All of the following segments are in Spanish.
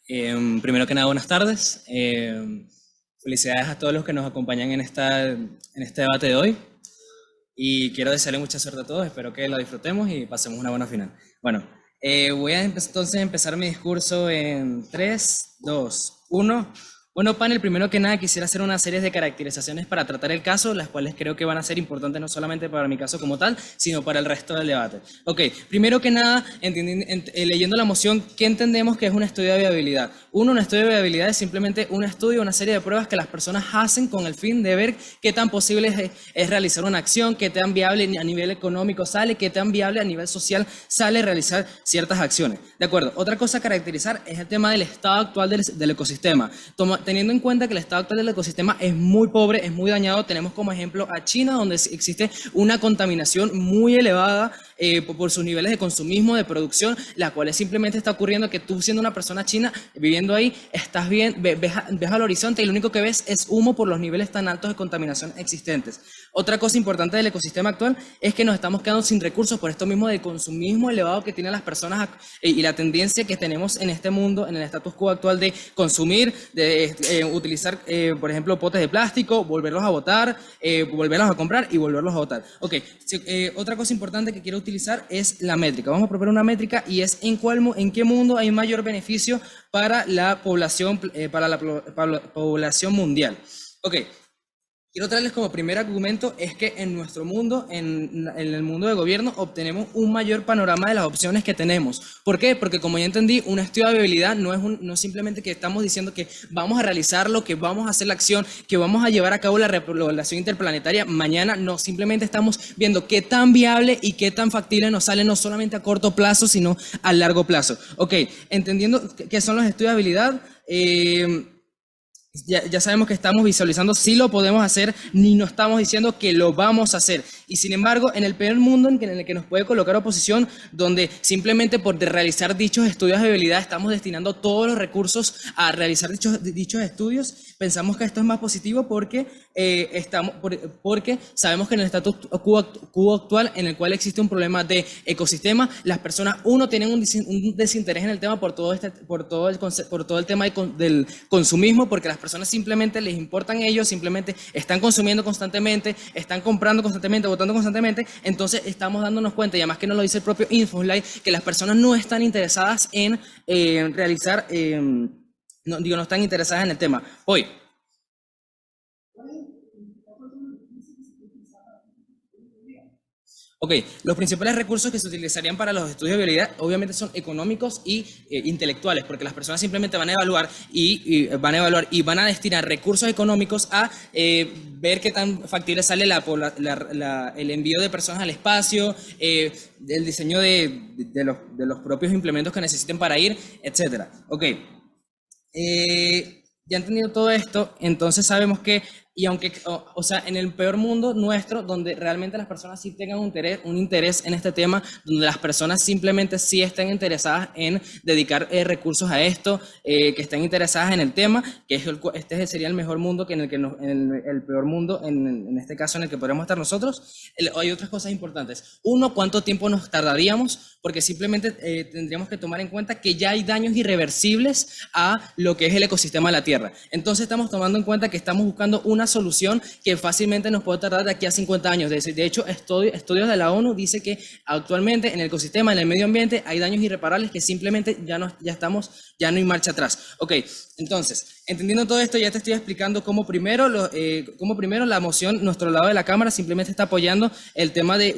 Primero que nada, buenas tardes. Felicidades a todos los que nos acompañan en este debate de hoy. Y quiero desearle mucha suerte a todos. Espero que lo disfrutemos y pasemos una buena final. Bueno, voy a entonces empezar mi discurso en 3, 2, 1. Bueno, panel, primero que nada quisiera hacer una serie de caracterizaciones para tratar el caso, las cuales creo que van a ser importantes no solamente para mi caso como tal, sino para el resto del debate. Ok, primero que nada, leyendo la moción, ¿qué entendemos que es un estudio de viabilidad? Un estudio de viabilidad es simplemente un estudio, una serie de pruebas que las personas hacen con el fin de ver qué tan posible es realizar una acción, qué tan viable a nivel económico sale, qué tan viable a nivel social sale realizar ciertas acciones. De acuerdo, otra cosa a caracterizar es el tema del estado actual del ecosistema. Teniendo en cuenta que el estado actual del ecosistema es muy pobre, es muy dañado, tenemos como ejemplo a China, donde existe una contaminación muy elevada por sus niveles de consumismo, de producción, la cual simplemente está ocurriendo que tú, siendo una persona china, viviendo ahí, estás bien, ves al horizonte y lo único que ves es humo por los niveles tan altos de contaminación existentes. Otra cosa importante del ecosistema actual es que nos estamos quedando sin recursos por esto mismo del consumismo elevado que tienen las personas y la tendencia que tenemos en este mundo, en el status quo actual de consumir, de utilizar, por ejemplo, potes de plástico, volverlos a botar, volverlos a comprar y volverlos a botar. Ok, otra cosa importante que quiero utilizar es la métrica. Vamos a proponer una métrica y es en qué mundo hay mayor beneficio para la población, para la población mundial. Ok. Quiero traerles como primer argumento es que en nuestro mundo, en el mundo de gobierno, obtenemos un mayor panorama de las opciones que tenemos. ¿Por qué? Porque como ya entendí, un estudio de viabilidad no es simplemente que estamos diciendo que vamos a realizarlo, que vamos a hacer la acción, que vamos a llevar a cabo la repoblación interplanetaria mañana. No, simplemente estamos viendo qué tan viable y qué tan factible nos sale, no solamente a corto plazo, sino a largo plazo. Ok, entendiendo qué son los estudios de viabilidad, ya sabemos que estamos visualizando si lo podemos hacer, ni no estamos diciendo que lo vamos a hacer. Y sin embargo, en el peor mundo en el que nos puede colocar oposición, donde simplemente por realizar dichos estudios de viabilidad estamos destinando todos los recursos a realizar dichos estudios, pensamos que esto es más positivo porque sabemos que en el status quo actual, en el cual existe un problema de ecosistema, las personas, tienen un desinterés en el tema por todo el tema del consumismo, porque las personas simplemente les importan ellos, simplemente están consumiendo constantemente, están comprando constantemente, votando constantemente. Entonces estamos dándonos cuenta, y además que nos lo dice el propio Infolight, que las personas no están interesadas en realizar, no están interesadas en el tema. Hoy, ok, los principales recursos que se utilizarían para los estudios de viabilidad obviamente son económicos y intelectuales, porque las personas simplemente van a evaluar y van a destinar recursos económicos a ver qué tan factible sale el envío de personas al espacio, el diseño de los propios implementos que necesiten para ir, etcétera. Ok. Ya entendido todo esto, entonces sabemos que, y aunque, o sea, en el peor mundo nuestro, donde realmente las personas sí tengan un interés en este tema, donde las personas simplemente sí estén interesadas en dedicar recursos a esto, que estén interesadas en el tema, que este sería el mejor mundo que el peor mundo, en este caso en el que podríamos estar nosotros. Hay otras cosas importantes. Uno, ¿cuánto tiempo nos tardaríamos? Porque simplemente tendríamos que tomar en cuenta que ya hay daños irreversibles a lo que es el ecosistema de la Tierra. Entonces estamos tomando en cuenta que estamos buscando una solución que fácilmente nos puede tardar de aquí a 50 años. De hecho, estudios de la ONU dicen que actualmente en el ecosistema, en el medio ambiente, hay daños irreparables que simplemente ya no hay marcha atrás. Ok, entonces, entendiendo todo esto, ya te estoy explicando cómo primero la moción, nuestro lado de la Cámara, simplemente está apoyando el tema de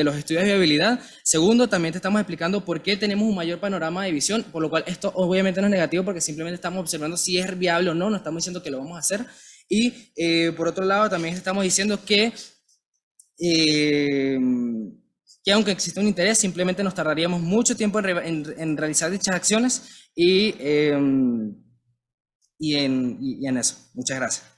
los estudios de viabilidad. Segundo, también te estamos explicando por qué tenemos un mayor panorama de visión, por lo cual esto obviamente no es negativo porque simplemente estamos observando si es viable o no, no estamos diciendo que lo vamos a hacer. Y por otro lado, también estamos diciendo que aunque existe un interés, simplemente nos tardaríamos mucho tiempo en realizar dichas acciones y en eso. Muchas gracias.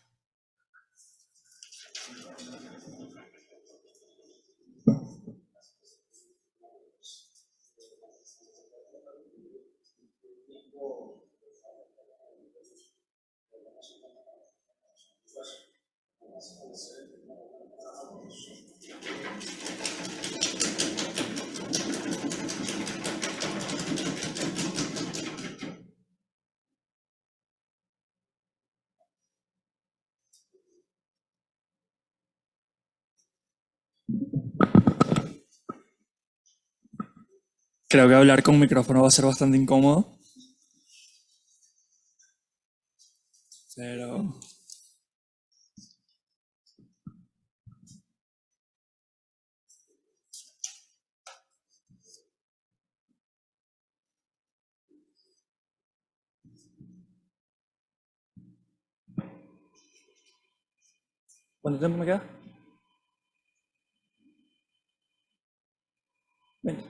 Creo que hablar con micrófono va a ser bastante incómodo, pero... ¿Cuánto tiempo me queda? 20.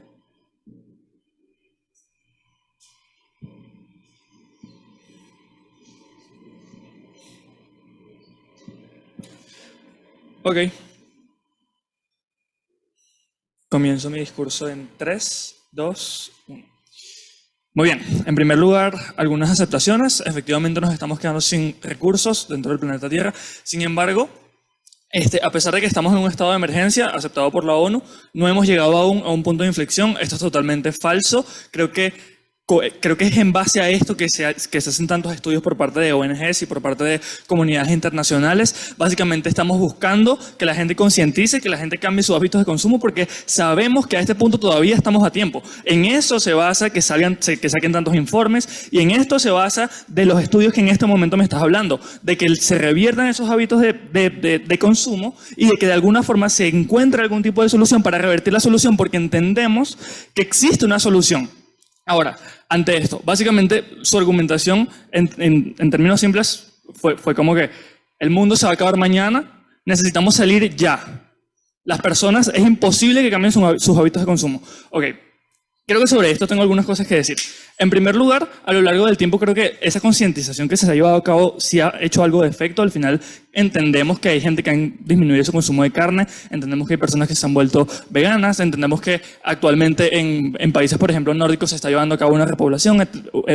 Ok. Comienzo mi discurso en 3, 2, 1. Muy bien, en primer lugar, algunas aceptaciones. Efectivamente nos estamos quedando sin recursos dentro del planeta Tierra. Sin embargo, a pesar de que estamos en un estado de emergencia aceptado por la ONU, no hemos llegado aún a un punto de inflexión. Esto es totalmente falso. Creo que es en base a esto que se hacen tantos estudios por parte de ONGs y por parte de comunidades internacionales. Básicamente estamos buscando que la gente concientice, que la gente cambie sus hábitos de consumo, porque sabemos que a este punto todavía estamos a tiempo. En eso se basa que saquen tantos informes, y en esto se basa de los estudios que en este momento me estás hablando, de que se reviertan esos hábitos de consumo y de que de alguna forma se encuentre algún tipo de solución para revertir la solución, porque entendemos que existe una solución. Ahora, ante esto, básicamente su argumentación en términos simples fue como que el mundo se va a acabar mañana, necesitamos salir ya. Las personas, es imposible que cambien sus hábitos de consumo. Ok, creo que sobre esto tengo algunas cosas que decir. En primer lugar, a lo largo del tiempo creo que esa concientización que se ha llevado a cabo sí ha hecho algo de efecto. Al final entendemos que hay gente que ha disminuido su consumo de carne, entendemos que hay personas que se han vuelto veganas, entendemos que actualmente en países, por ejemplo, nórdicos se está llevando a cabo una repoblación,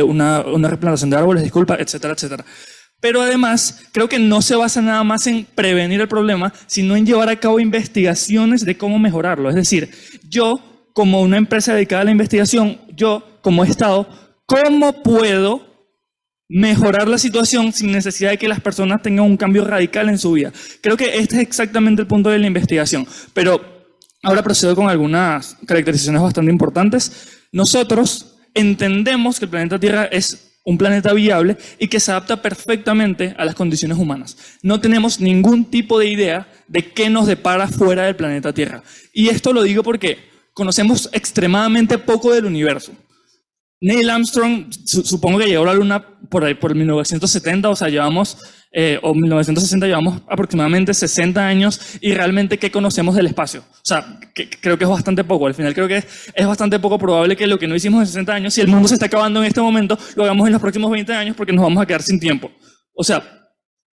una replantación de árboles, disculpa, etcétera, etcétera. Pero además, creo que no se basa nada más en prevenir el problema, sino en llevar a cabo investigaciones de cómo mejorarlo. Es decir, yo, como una empresa dedicada a la investigación, yo, como Estado, ¿cómo puedo mejorar la situación sin necesidad de que las personas tengan un cambio radical en su vida? Creo que este es exactamente el punto de la investigación. Pero ahora procedo con algunas caracterizaciones bastante importantes. Nosotros entendemos que el planeta Tierra es un planeta viable y que se adapta perfectamente a las condiciones humanas. No tenemos ningún tipo de idea de qué nos depara fuera del planeta Tierra. Y esto lo digo porque conocemos extremadamente poco del universo. Neil Armstrong, supongo que llegó a la Luna por ahí, por 1970, o sea, o 1960, llevamos aproximadamente 60 años, y realmente, ¿qué conocemos del espacio? O sea, creo que es bastante poco. Al final creo que es bastante poco probable que lo que no hicimos en 60 años, si el mundo se está acabando en este momento, lo hagamos en los próximos 20 años, porque nos vamos a quedar sin tiempo. O sea,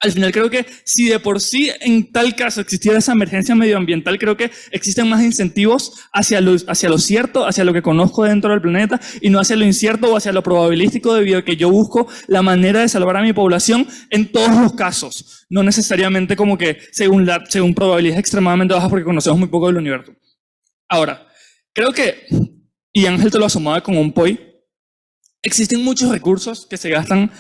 al final creo que si de por sí en tal caso existiera esa emergencia medioambiental, creo que existen más incentivos hacia lo cierto, hacia lo que conozco dentro del planeta, y no hacia lo incierto o hacia lo probabilístico, debido a que yo busco la manera de salvar a mi población en todos los casos, no necesariamente como que según probabilidades extremadamente bajas, porque conocemos muy poco del universo. Ahora, creo que, y Ángel te lo asomaba con un POI, existen muchos recursos que se gastan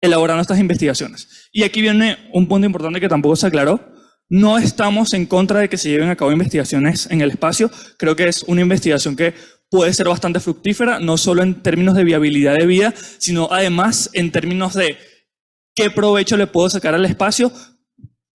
elaborando estas investigaciones. Y aquí viene un punto importante que tampoco se aclaró. No estamos en contra de que se lleven a cabo investigaciones en el espacio. Creo que es una investigación que puede ser bastante fructífera, no solo en términos de viabilidad de vida, sino además en términos de qué provecho le puedo sacar al espacio.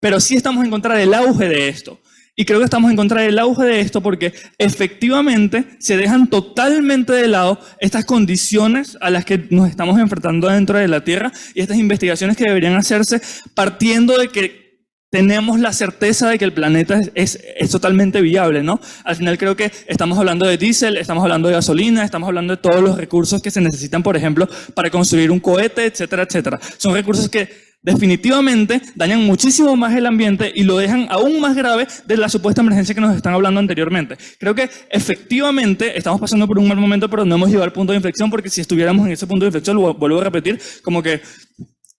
Pero sí estamos en contra del auge de esto. Y creo que estamos en contra del auge de esto porque efectivamente se dejan totalmente de lado estas condiciones a las que nos estamos enfrentando dentro de la Tierra, y estas investigaciones que deberían hacerse partiendo de que tenemos la certeza de que el planeta es totalmente viable, ¿no? Al final creo que estamos hablando de diésel, estamos hablando de gasolina, estamos hablando de todos los recursos que se necesitan, por ejemplo, para construir un cohete, etcétera, etcétera. Son recursos que definitivamente dañan muchísimo más el ambiente y lo dejan aún más grave de la supuesta emergencia que nos están hablando anteriormente. Creo que efectivamente estamos pasando por un mal momento, pero no hemos llegado al punto de inflexión, porque si estuviéramos en ese punto de inflexión, lo vuelvo a repetir, como que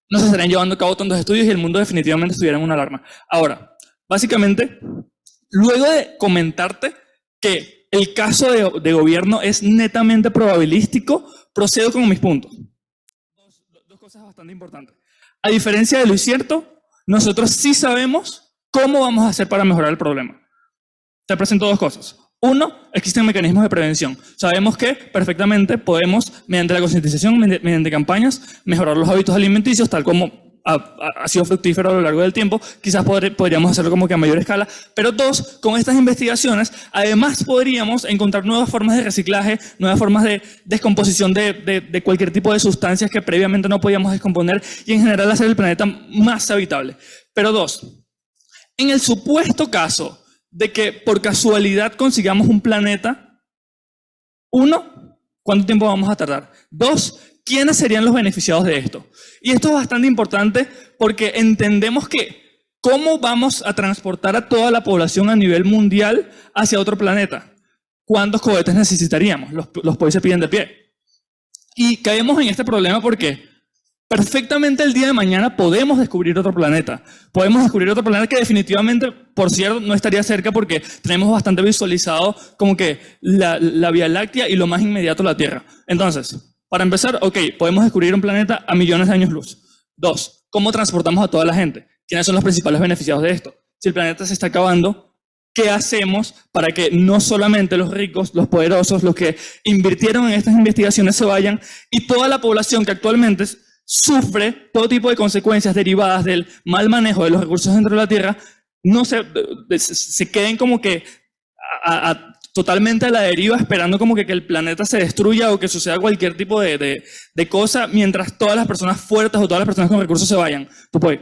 no se estarían llevando a cabo tantos estudios y el mundo definitivamente estuviera en una alarma. Ahora, básicamente, luego de comentarte que el caso de gobierno es netamente probabilístico, procedo con mis puntos. Dos cosas bastante importantes. A diferencia de lo incierto, nosotros sí sabemos cómo vamos a hacer para mejorar el problema. te presento dos cosas. Uno, existen mecanismos de prevención. Sabemos que perfectamente podemos, mediante la concientización, mediante campañas, mejorar los hábitos alimenticios, tal como ha sido fructífero a lo largo del tiempo. Quizás podríamos hacerlo como que a mayor escala. Pero dos, con estas investigaciones, además podríamos encontrar nuevas formas de reciclaje, nuevas formas de descomposición de cualquier tipo de sustancias que previamente no podíamos descomponer y en general hacer el planeta más habitable. Pero dos, en el supuesto caso de que por casualidad consigamos un planeta, uno, ¿cuánto tiempo vamos a tardar? Dos, ¿quiénes serían los beneficiados de esto? Y esto es bastante importante porque entendemos que ¿cómo vamos a transportar a toda la población a nivel mundial hacia otro planeta? ¿Cuántos cohetes necesitaríamos? Los países se piden de pie. Y caemos en este problema porque perfectamente el día de mañana podemos descubrir otro planeta. Podemos descubrir otro planeta que definitivamente, por cierto, no estaría cerca porque tenemos bastante visualizado como que la Vía Láctea y lo más inmediato la Tierra. Entonces, para empezar, ok, podemos descubrir un planeta a millones de años luz. Dos, ¿cómo transportamos a toda la gente? ¿Quiénes son los principales beneficiados de esto? Si el planeta se está acabando, ¿qué hacemos para que no solamente los ricos, los poderosos, los que invirtieron en estas investigaciones se vayan y toda la población que actualmente sufre todo tipo de consecuencias derivadas del mal manejo de los recursos dentro de la Tierra, no se queden como que totalmente a la deriva, esperando como que el planeta se destruya o que suceda cualquier tipo de cosa, mientras todas las personas fuertes o todas las personas con recursos se vayan? Tú puedes.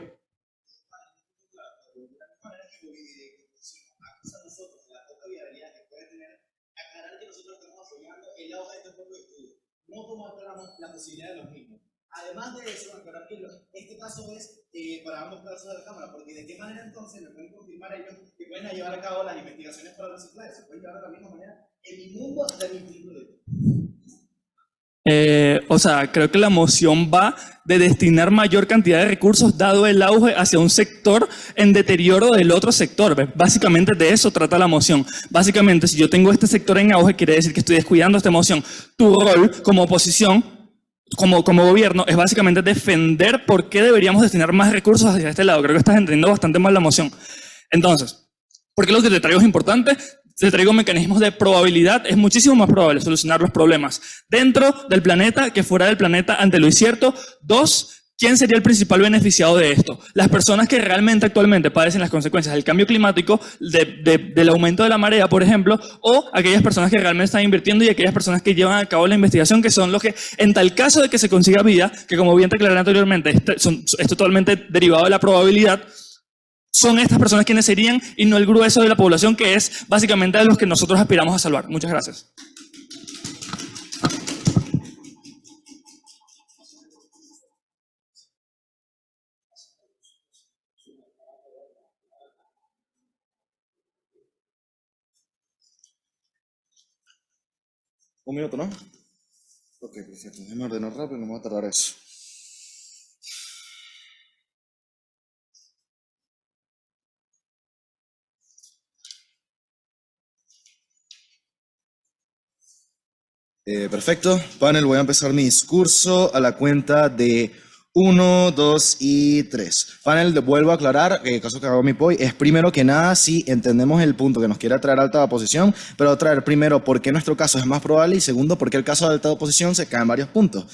Además de eso, aclarar que este caso es para ambos casos de la Cámara, porque de qué manera entonces me pueden confirmar ellos que pueden llevar a cabo las investigaciones para reciclaje, se pueden llevar de la misma manera en mi mundo hasta mi mundo. O sea, creo que la moción va de destinar mayor cantidad de recursos dado el auge hacia un sector en deterioro del otro sector. Básicamente de eso trata la moción. Básicamente, si yo tengo este sector en auge, quiere decir que estoy descuidando esta moción. Tu rol como oposición, como gobierno, es básicamente defender por qué deberíamos destinar más recursos hacia este lado. Creo que estás entendiendo bastante mal la moción. Entonces, ¿por qué lo que te traigo es importante? Te traigo mecanismos de probabilidad. Es muchísimo más probable solucionar los problemas dentro del planeta que fuera del planeta ante lo incierto. Dos, ¿quién sería el principal beneficiado de esto? Las personas que realmente actualmente padecen las consecuencias del cambio climático, del aumento de la marea, por ejemplo, o aquellas personas que realmente están invirtiendo y aquellas personas que llevan a cabo la investigación, que son los que, en tal caso de que se consiga vida, que como bien te aclaré anteriormente, es totalmente derivado de la probabilidad, son estas personas quienes serían y no el grueso de la población, que es básicamente a los que nosotros aspiramos a salvar. Muchas gracias. Un minuto, ¿no? Ok, perfecto. Déjame ordenar rápido, no me va a tardar eso. Perfecto. Panel, voy a empezar mi discurso a la cuenta de 1, 2 y 3. Panel, vuelvo a aclarar, el caso que hago mi POI es primero que nada si entendemos el punto que nos quiere traer alta oposición, pero traer primero por qué nuestro caso es más probable y segundo por qué el caso de alta oposición se cae en varios puntos.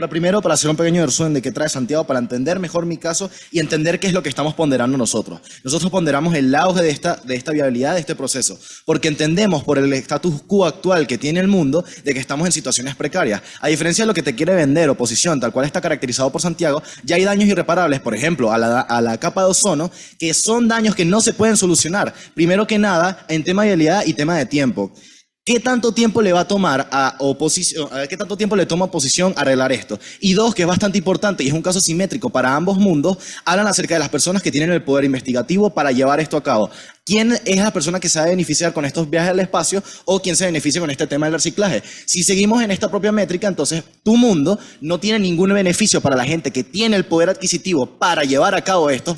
Primero, para hacer un pequeño resumen de qué trae Santiago, para entender mejor mi caso y entender qué es lo que estamos ponderando nosotros. Nosotros ponderamos el auge de esta viabilidad de este proceso, porque entendemos por el status quo actual que tiene el mundo de que estamos en situaciones precarias. A diferencia de lo que te quiere vender oposición, tal cual está caracterizado por Santiago, ya hay daños irreparables, por ejemplo, a la capa de ozono, que son daños que no se pueden solucionar. Primero que nada, en tema de viabilidad y tema de tiempo. ¿Qué tanto tiempo le va a tomar a oposición? ¿Qué tanto tiempo le toma a oposición arreglar esto? Y dos, que es bastante importante y es un caso simétrico para ambos mundos, hablan acerca de las personas que tienen el poder investigativo para llevar esto a cabo. ¿Quién es la persona que se va a beneficiar con estos viajes al espacio o quién se beneficia con este tema del reciclaje? Si seguimos en esta propia métrica, entonces tu mundo no tiene ningún beneficio para la gente que tiene el poder adquisitivo para llevar a cabo estos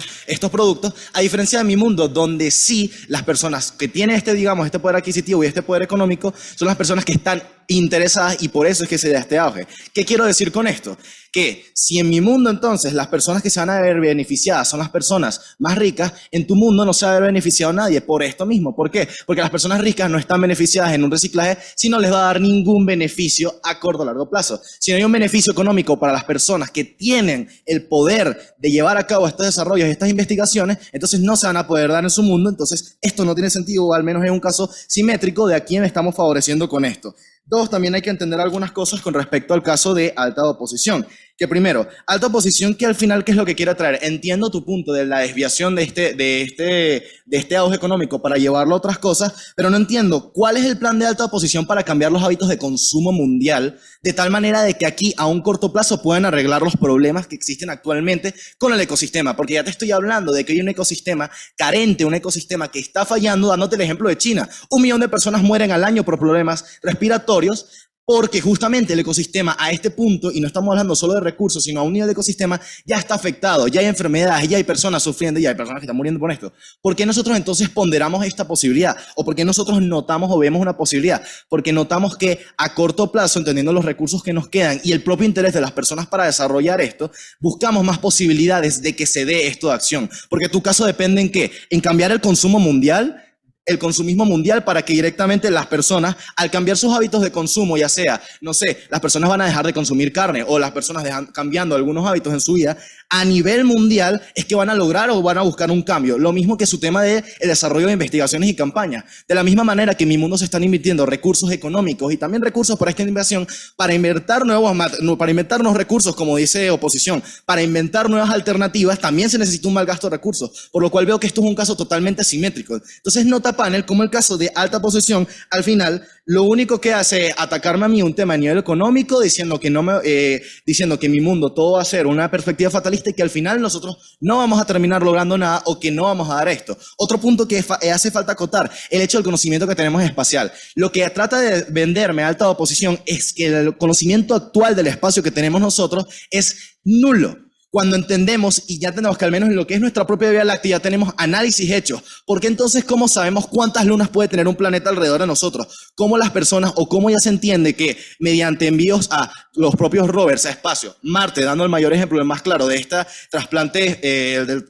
productos, a diferencia de mi mundo, donde sí las personas que tienen este poder adquisitivo y este poder económico son las personas que están interesadas y por eso es que se da este auge. ¿Qué quiero decir con esto? que si en mi mundo entonces las personas que se van a ver beneficiadas son las personas más ricas, en tu mundo no se va a ver beneficiado nadie por esto mismo. ¿Por qué? Porque las personas ricas no están beneficiadas en un reciclaje si no les va a dar ningún beneficio a corto o largo plazo. Si no hay un beneficio económico para las personas que tienen el poder de llevar a cabo estos desarrollos y estas investigaciones, entonces no se van a poder dar en su mundo. Entonces esto no tiene sentido, o al menos es un caso simétrico de a quién estamos favoreciendo con esto. Dos, también hay que entender algunas cosas con respecto al caso de alta oposición. Que primero, alta oposición, que al final, ¿qué es lo que quiere traer? Entiendo tu punto de la desviación de este auge económico para llevarlo a otras cosas, pero no entiendo cuál es el plan de alta oposición para cambiar los hábitos de consumo mundial, de tal manera de que aquí a un corto plazo puedan arreglar los problemas que existen actualmente con el ecosistema. Porque ya te estoy hablando de que hay un ecosistema carente, un ecosistema que está fallando, dándote el ejemplo de China. 1 millón de personas mueren al año por problemas respiratorios, porque justamente el ecosistema a este punto, y no estamos hablando solo de recursos, sino a un nivel de ecosistema, ya está afectado, ya hay enfermedades, ya hay personas sufriendo, ya hay personas que están muriendo por esto. ¿Por qué nosotros entonces ponderamos esta posibilidad? ¿O por qué nosotros notamos o vemos una posibilidad? Porque notamos que a corto plazo, entendiendo los recursos que nos quedan y el propio interés de las personas para desarrollar esto, buscamos más posibilidades de que se dé esto de acción. Porque tu caso depende en qué? En cambiar el consumo mundial, el consumismo mundial, para que directamente las personas, al cambiar sus hábitos de consumo, ya sea, no sé, las personas van a dejar de consumir carne, o las personas cambiando algunos hábitos en su vida, a nivel mundial es que van a lograr o van a buscar un cambio. Lo mismo que su tema de el desarrollo de investigaciones y campañas. De la misma manera que en mi mundo se están invirtiendo recursos económicos y también recursos para esta inversión, para inventar nuevos recursos, como dice oposición, para inventar nuevas alternativas, también se necesita un mal gasto de recursos. Por lo cual veo que esto es un caso totalmente simétrico. Entonces, nota panel, como el caso de alta posición, al final, lo único que hace es atacarme a mí un tema a nivel económico, diciendo que en mi mundo todo va a ser una perspectiva fatalista y que al final nosotros no vamos a terminar logrando nada, o que no vamos a dar esto. Otro punto que hace falta acotar, el hecho del conocimiento que tenemos espacial. Lo que trata de venderme alta oposición es que el conocimiento actual del espacio que tenemos nosotros es nulo. Cuando entendemos, y ya tenemos que al menos en lo que es nuestra propia Vía Láctea, ya tenemos análisis hechos. Porque entonces, ¿cómo sabemos cuántas lunas puede tener un planeta alrededor de nosotros? ¿Cómo las personas, o cómo ya se entiende que mediante envíos a los propios rovers a espacio, Marte, dando el mayor ejemplo, el más claro de esta trasplante, del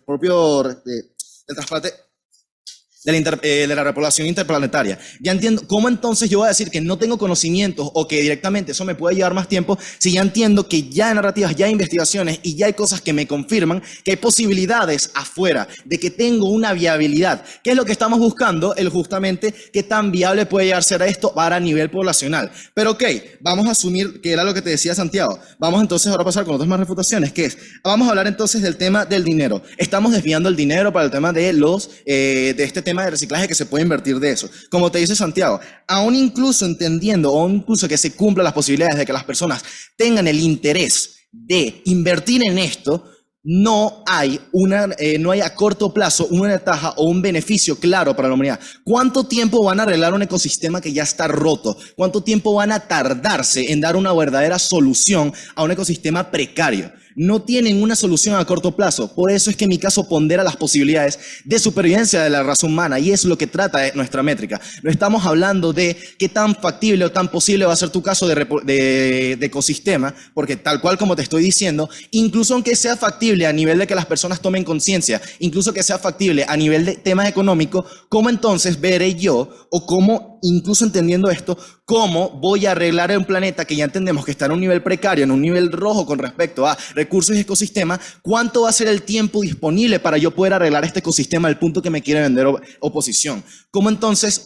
trasplante de la repoblación interplanetaria? Ya entiendo cómo entonces yo voy a decir que no tengo conocimientos, o que directamente eso me puede llevar más tiempo, si ya entiendo que ya hay narrativas, ya hay investigaciones y ya hay cosas que me confirman que hay posibilidades afuera, de que tengo una viabilidad. ¿Qué es lo que estamos buscando? Justamente qué tan viable puede llegar a ser esto para nivel poblacional. Pero ok, vamos a asumir que era lo que te decía Santiago. Vamos entonces ahora a pasar con otras más refutaciones, que es, vamos a hablar entonces del tema del dinero. Estamos desviando el dinero para el tema de este tema de reciclaje, que se puede invertir de eso. Como te dice Santiago, aún incluso entendiendo, o incluso que se cumplan las posibilidades de que las personas tengan el interés de invertir en esto, no hay a corto plazo una ventaja o un beneficio claro para la humanidad. ¿Cuánto tiempo van a arreglar un ecosistema que ya está roto? ¿Cuánto tiempo van a tardarse en dar una verdadera solución a un ecosistema precario? No tienen una solución a corto plazo. Por eso es que en mi caso pondera las posibilidades de supervivencia de la raza humana, y es lo que trata nuestra métrica. No estamos hablando de qué tan factible o tan posible va a ser tu caso de ecosistema, porque tal cual como te estoy diciendo, incluso aunque sea factible a nivel de que las personas tomen conciencia, incluso que sea factible a nivel de temas económicos, ¿cómo entonces veré yo, o cómo, incluso entendiendo esto, cómo voy a arreglar un planeta que ya entendemos que está en un nivel precario, en un nivel rojo con respecto a recursos y ecosistema? ¿Cuánto va a ser el tiempo disponible para yo poder arreglar este ecosistema al punto que me quiere vender oposición? ¿Cómo entonces,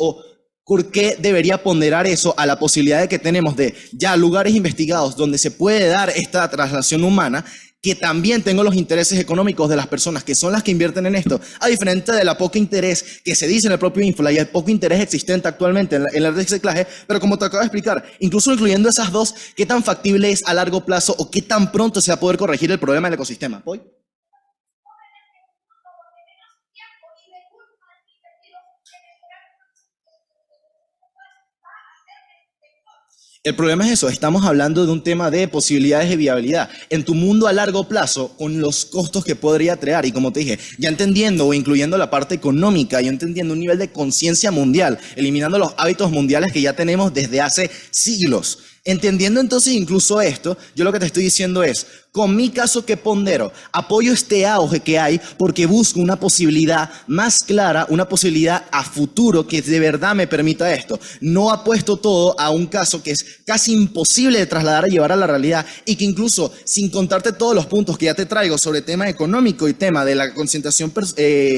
por qué debería ponderar eso a la posibilidad de que tenemos de ya lugares investigados donde se puede dar esta traslación humana, que también tengo los intereses económicos de las personas que son las que invierten en esto, a diferencia de la poca interés que se dice en el propio Infla y el poco interés existente actualmente en el reciclaje? Pero como te acabo de explicar, incluso incluyendo esas dos, ¿qué tan factible es a largo plazo, o qué tan pronto se va a poder corregir el problema del ecosistema? ¿Voy? El problema es eso, estamos hablando de un tema de posibilidades de viabilidad. En tu mundo a largo plazo, con los costos que podría traer, y como te dije, ya entendiendo o incluyendo la parte económica, y entendiendo un nivel de conciencia mundial, eliminando los hábitos mundiales que ya tenemos desde hace siglos. Entendiendo entonces incluso esto, yo lo que te estoy diciendo es, Con mi caso, ¿qué pondero? Apoyo este auge que hay porque busco una posibilidad más clara, una posibilidad a futuro que de verdad me permita esto. No apuesto todo a un caso que es casi imposible de trasladar a llevar a la realidad y que incluso, sin contarte todos los puntos que ya te traigo sobre tema económico y tema de la concientización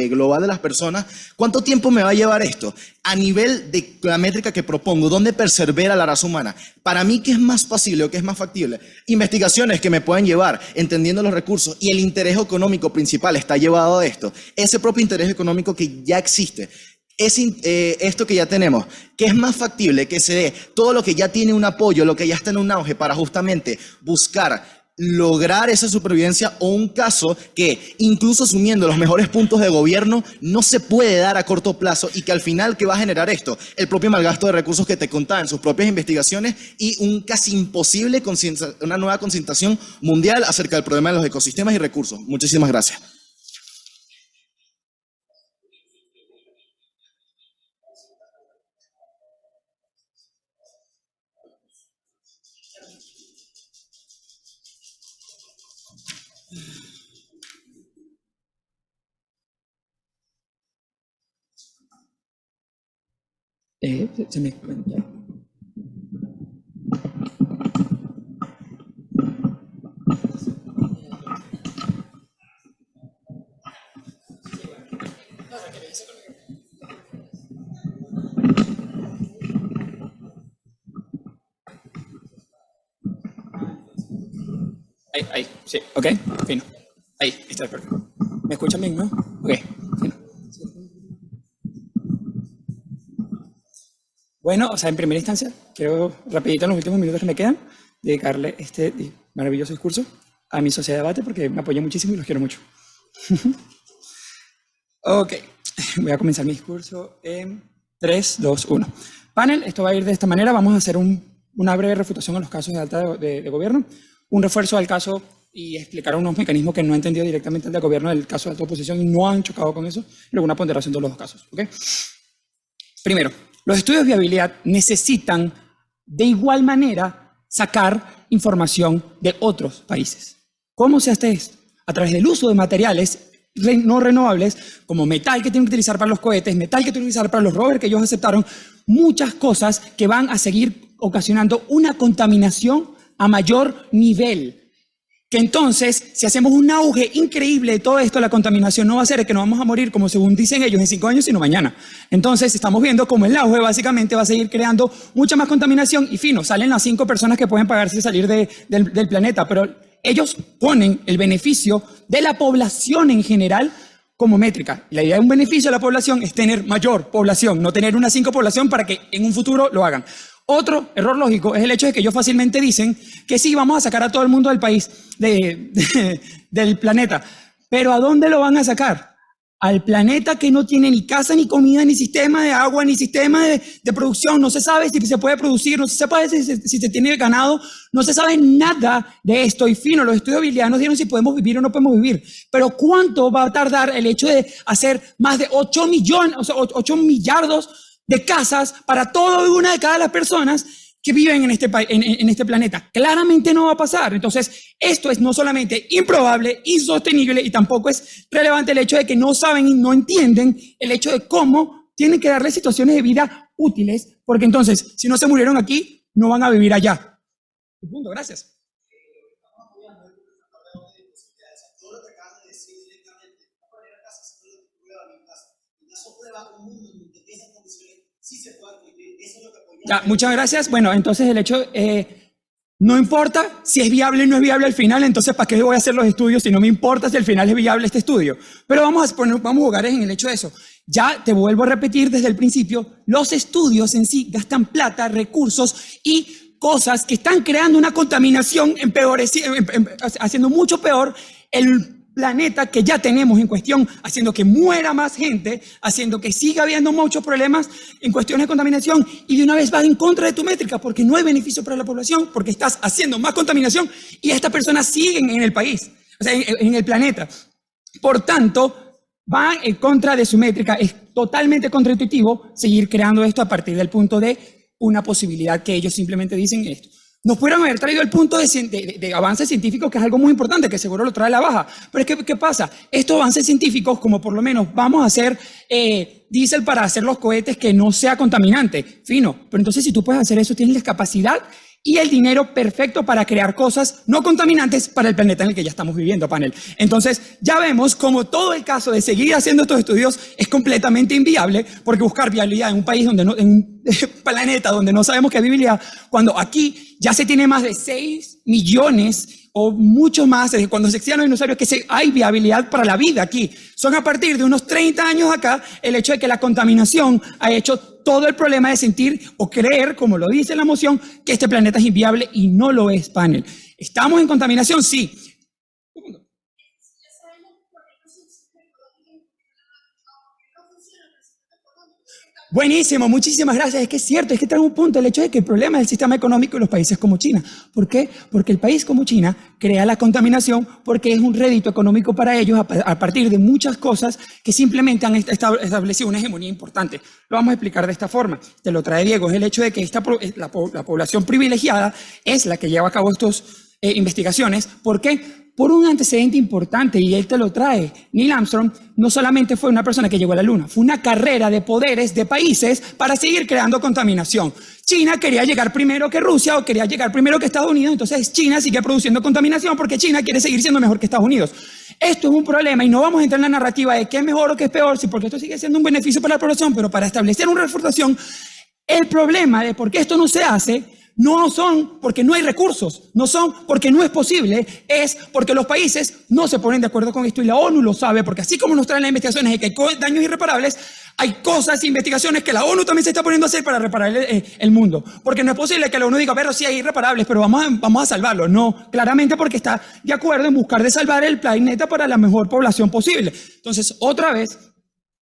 global de las personas, ¿cuánto tiempo me va a llevar esto? A nivel de la métrica que propongo, ¿dónde persevera la raza humana? Para mí, ¿qué es más posible o qué es más factible? Investigaciones que me pueden llevar, entendiendo los recursos y el interés económico principal está llevado a esto. Ese propio interés económico que ya existe. Esto que ya tenemos, que es más factible que se dé todo lo que ya tiene un apoyo, lo que ya está en un auge para justamente buscar lograr esa supervivencia o un caso que incluso asumiendo los mejores puntos de gobierno no se puede dar a corto plazo y que al final, ¿qué va a generar esto? El propio malgasto de recursos que te contaba en sus propias investigaciones y un casi imposible una nueva concientización mundial acerca del problema de los ecosistemas y recursos. Muchísimas gracias. Se me cuenta. Ahí, sí, ok, fino. Ahí, está perfecto. ¿Me escuchan bien, no? Ok, fino. Bueno, o sea, en primera instancia, quiero rapidito en los últimos minutos que me quedan, dedicarle este maravilloso discurso a mi sociedad de debate porque me apoya muchísimo y los quiero mucho. Ok, voy a comenzar mi discurso en 3, 2, 1. Panel, esto va a ir de esta manera. Vamos a hacer una breve refutación a los casos de alta de gobierno, un refuerzo al caso y explicar unos mecanismos que no he entendido directamente del gobierno del caso de alta oposición y no han chocado con eso, y luego una ponderación de los dos casos. ¿Okay? Primero, los estudios de viabilidad necesitan de igual manera sacar información de otros países. ¿Cómo se hace esto? A través del uso de materiales no renovables, como metal que tienen que utilizar para los cohetes, metal que tienen que utilizar para los rovers que ellos aceptaron, muchas cosas que van a seguir ocasionando una contaminación a mayor nivel. Que entonces, si hacemos un auge increíble de todo esto, la contaminación no va a ser que nos vamos a morir, como según dicen ellos, en 5 años, sino mañana. Entonces, estamos viendo cómo el auge básicamente va a seguir creando mucha más contaminación y fino, salen las 5 personas que pueden pagarse salir del planeta, pero ellos ponen el beneficio de la población en general como métrica. La idea de un beneficio de la población es tener mayor población, no tener una 5 población para que en un futuro lo hagan. Otro error lógico es el hecho de que ellos fácilmente dicen que sí, vamos a sacar a todo el mundo del país, del planeta. Pero ¿a dónde lo van a sacar? Al planeta que no tiene ni casa, ni comida, ni sistema de agua, ni sistema de producción. No se sabe si se puede producir, no se sabe si se tiene ganado, no se sabe nada de esto. Y fino, los estudios de habilidad nos dieron si podemos vivir o no podemos vivir. Pero ¿cuánto va a tardar el hecho de hacer más de 8 millones, o sea, 8 millardos de casas para toda una de cada las personas que viven en este planeta? Claramente no va a pasar. Entonces, esto es no solamente improbable, insostenible, y tampoco es relevante el hecho de que no saben y no entienden el hecho de cómo tienen que darle situaciones de vida útiles, porque entonces, si no se murieron aquí, no van a vivir allá. Punto, gracias. Ya, muchas gracias. Bueno, entonces el hecho, no importa si es viable o no es viable al final, entonces ¿para qué voy a hacer los estudios si no me importa si al final es viable este estudio? Pero vamos a jugar en el hecho de eso. Ya te vuelvo a repetir desde el principio, los estudios en sí gastan plata, recursos y cosas que están creando una contaminación, haciendo mucho peor el planeta que ya tenemos en cuestión, haciendo que muera más gente, haciendo que siga habiendo muchos problemas en cuestiones de contaminación, y de una vez va en contra de tu métrica porque no hay beneficio para la población, porque estás haciendo más contaminación y estas personas siguen en el país, o sea, en el planeta. Por tanto, va en contra de su métrica. Es totalmente contraintuitivo seguir creando esto a partir del punto de una posibilidad que ellos simplemente dicen esto. nos pudieron haber traído el punto de avance científico, que es algo muy importante, que seguro lo trae la baja. Pero es que, ¿qué pasa? Estos avances científicos, como por lo menos vamos a hacer diésel para hacer los cohetes que no sea contaminante, fino. Pero entonces si tú puedes hacer eso, tienes la capacidad y el dinero perfecto para crear cosas no contaminantes para el planeta en el que ya estamos viviendo, panel. Entonces, ya vemos como todo el caso de seguir haciendo estos estudios es completamente inviable, porque buscar viabilidad en un país donde no, en un planeta donde no sabemos qué hay viabilidad, cuando aquí ya se tiene más de 6 millones o mucho más, desde cuando se extinguieron los dinosaurios, que hay viabilidad para la vida aquí. Son a partir de unos 30 años acá, el hecho de que la contaminación ha hecho todo el problema de sentir o creer, como lo dice la moción, que este planeta es inviable y no lo es, panel. ¿Estamos en contaminación? Sí. Buenísimo, muchísimas gracias. Es que es cierto, es que trae un punto el hecho de que el problema es el sistema económico de los países como China. ¿Por qué? Porque el país como China crea la contaminación porque es un rédito económico para ellos a partir de muchas cosas que simplemente han establecido una hegemonía importante. Lo vamos a explicar de esta forma. Te lo trae Diego, es el hecho de que la población privilegiada es la que lleva a cabo estas investigaciones. ¿Por qué? Por un antecedente importante, y él te lo trae. Neil Armstrong no solamente fue una persona que llegó a la Luna, fue una carrera de poderes de países para seguir creando contaminación. China quería llegar primero que Rusia o quería llegar primero que Estados Unidos, entonces China sigue produciendo contaminación porque China quiere seguir siendo mejor que Estados Unidos. Esto es un problema y no vamos a entrar en la narrativa de qué es mejor o qué es peor, sí, porque esto sigue siendo un beneficio para la población, pero para establecer una refutación, el problema de por qué esto no se hace no son porque no hay recursos, no son porque no es posible, es porque los países no se ponen de acuerdo con esto y la ONU lo sabe, porque así como nos traen las investigaciones de que hay daños irreparables, hay cosas, investigaciones que la ONU también se está poniendo a hacer para reparar el mundo. Porque no es posible que la ONU diga, pero sí hay irreparables, pero vamos a salvarlo. No, claramente porque está de acuerdo en buscar de salvar el planeta para la mejor población posible. Entonces, otra vez,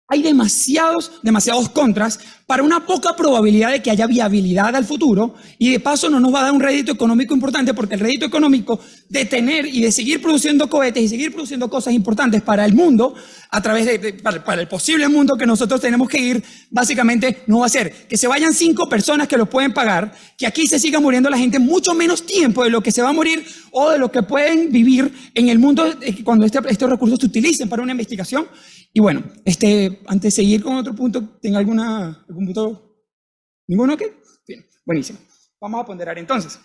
hay demasiados contras para una poca probabilidad de que haya viabilidad al futuro, y de paso no nos va a dar un rédito económico importante, porque el rédito económico de tener y de seguir produciendo cohetes y seguir produciendo cosas importantes para el mundo, a través para el posible mundo que nosotros tenemos que ir, básicamente no va a ser que se vayan 5 personas que lo pueden pagar, que aquí se siga muriendo la gente mucho menos tiempo de lo que se va a morir o de lo que pueden vivir en el mundo cuando estos recursos se utilicen para una investigación. Y bueno, antes de seguir con otro punto, ¿tengo algún punto? ¿Ninguno? ¿Qué? Bien, buenísimo. Vamos a ponderar entonces.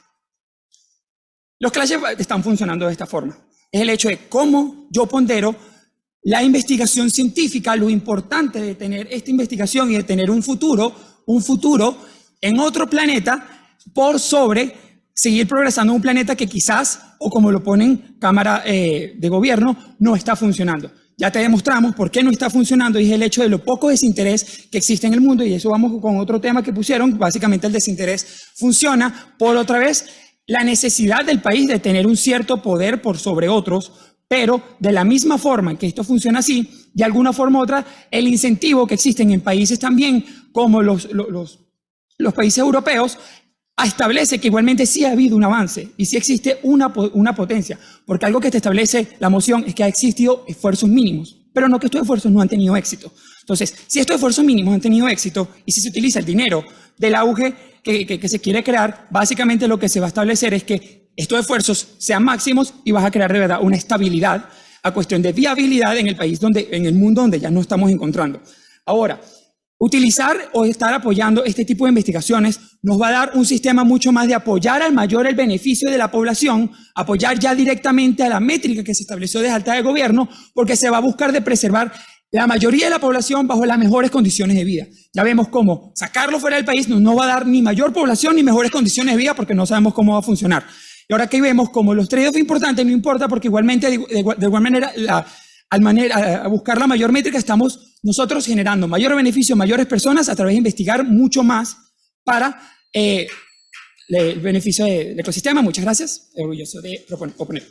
Los clashes están funcionando de esta forma. Es el hecho de cómo yo pondero la investigación científica, lo importante de tener esta investigación y de tener un futuro en otro planeta por sobre seguir progresando en un planeta que quizás, o como lo ponen Cámara de Gobierno, no está funcionando. Ya te demostramos por qué no está funcionando, y es el hecho de lo poco desinterés que existe en el mundo, y eso vamos con otro tema que pusieron. Básicamente el desinterés funciona por otra vez la necesidad del país de tener un cierto poder por sobre otros, pero de la misma forma en que esto funciona así, de alguna forma u otra, el incentivo que existen en países también como los países europeos establece que igualmente sí ha habido un avance y sí existe una potencia, porque algo que te establece la moción es que ha existido esfuerzos mínimos, pero no que estos esfuerzos no han tenido éxito. Entonces, si estos esfuerzos mínimos han tenido éxito y si se utiliza el dinero del auge que se quiere crear, básicamente lo que se va a establecer es que estos esfuerzos sean máximos y vas a crear de verdad una estabilidad a cuestión de viabilidad en el país en el mundo donde ya no estamos encontrando. Ahora, utilizar o estar apoyando este tipo de investigaciones nos va a dar un sistema mucho más de apoyar al mayor el beneficio de la población, apoyar ya directamente a la métrica que se estableció desde alta de gobierno, porque se va a buscar de preservar la mayoría de la población bajo las mejores condiciones de vida. Ya vemos cómo sacarlo fuera del país no va a dar ni mayor población ni mejores condiciones de vida, porque no sabemos cómo va a funcionar. Y ahora que vemos como los trade-offs importantes no importa, porque igualmente de igual manera a buscar la mayor métrica, estamos nosotros generando mayor beneficio a mayores personas a través de investigar mucho más para el beneficio del ecosistema. Muchas gracias. Orgulloso de oponer.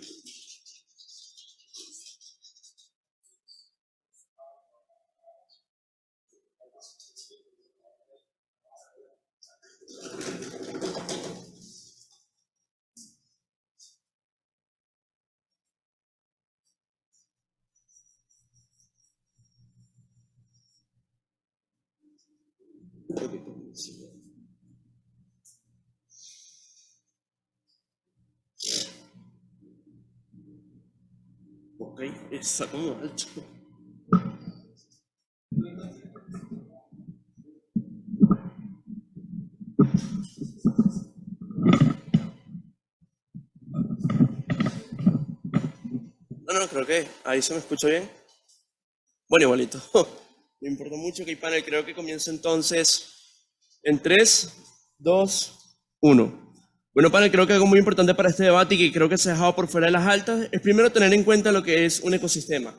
Está como alto. No, creo que ahí se me escucha bien. Bueno, igualito. Me importa mucho que el panel, creo que comienza entonces en 3, 2, 1. Bueno, panel, creo que algo muy importante para este debate y que creo que se ha dejado por fuera de las altas es primero tener en cuenta lo que es un ecosistema.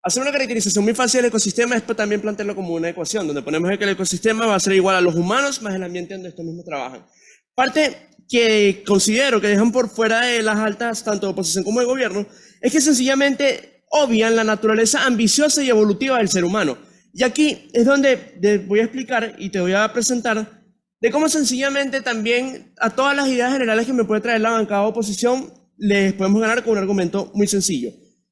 Hacer una caracterización muy fácil del ecosistema es también plantearlo como una ecuación, donde ponemos que el ecosistema va a ser igual a los humanos más el ambiente donde estos mismos trabajan. Parte que considero que dejan por fuera de las altas, tanto de oposición como de gobierno, es que sencillamente obvian la naturaleza ambiciosa y evolutiva del ser humano. Y aquí es donde voy a explicar y te voy a presentar de cómo sencillamente también a todas las ideas generales que me puede traer la bancada de oposición les podemos ganar con un argumento muy sencillo.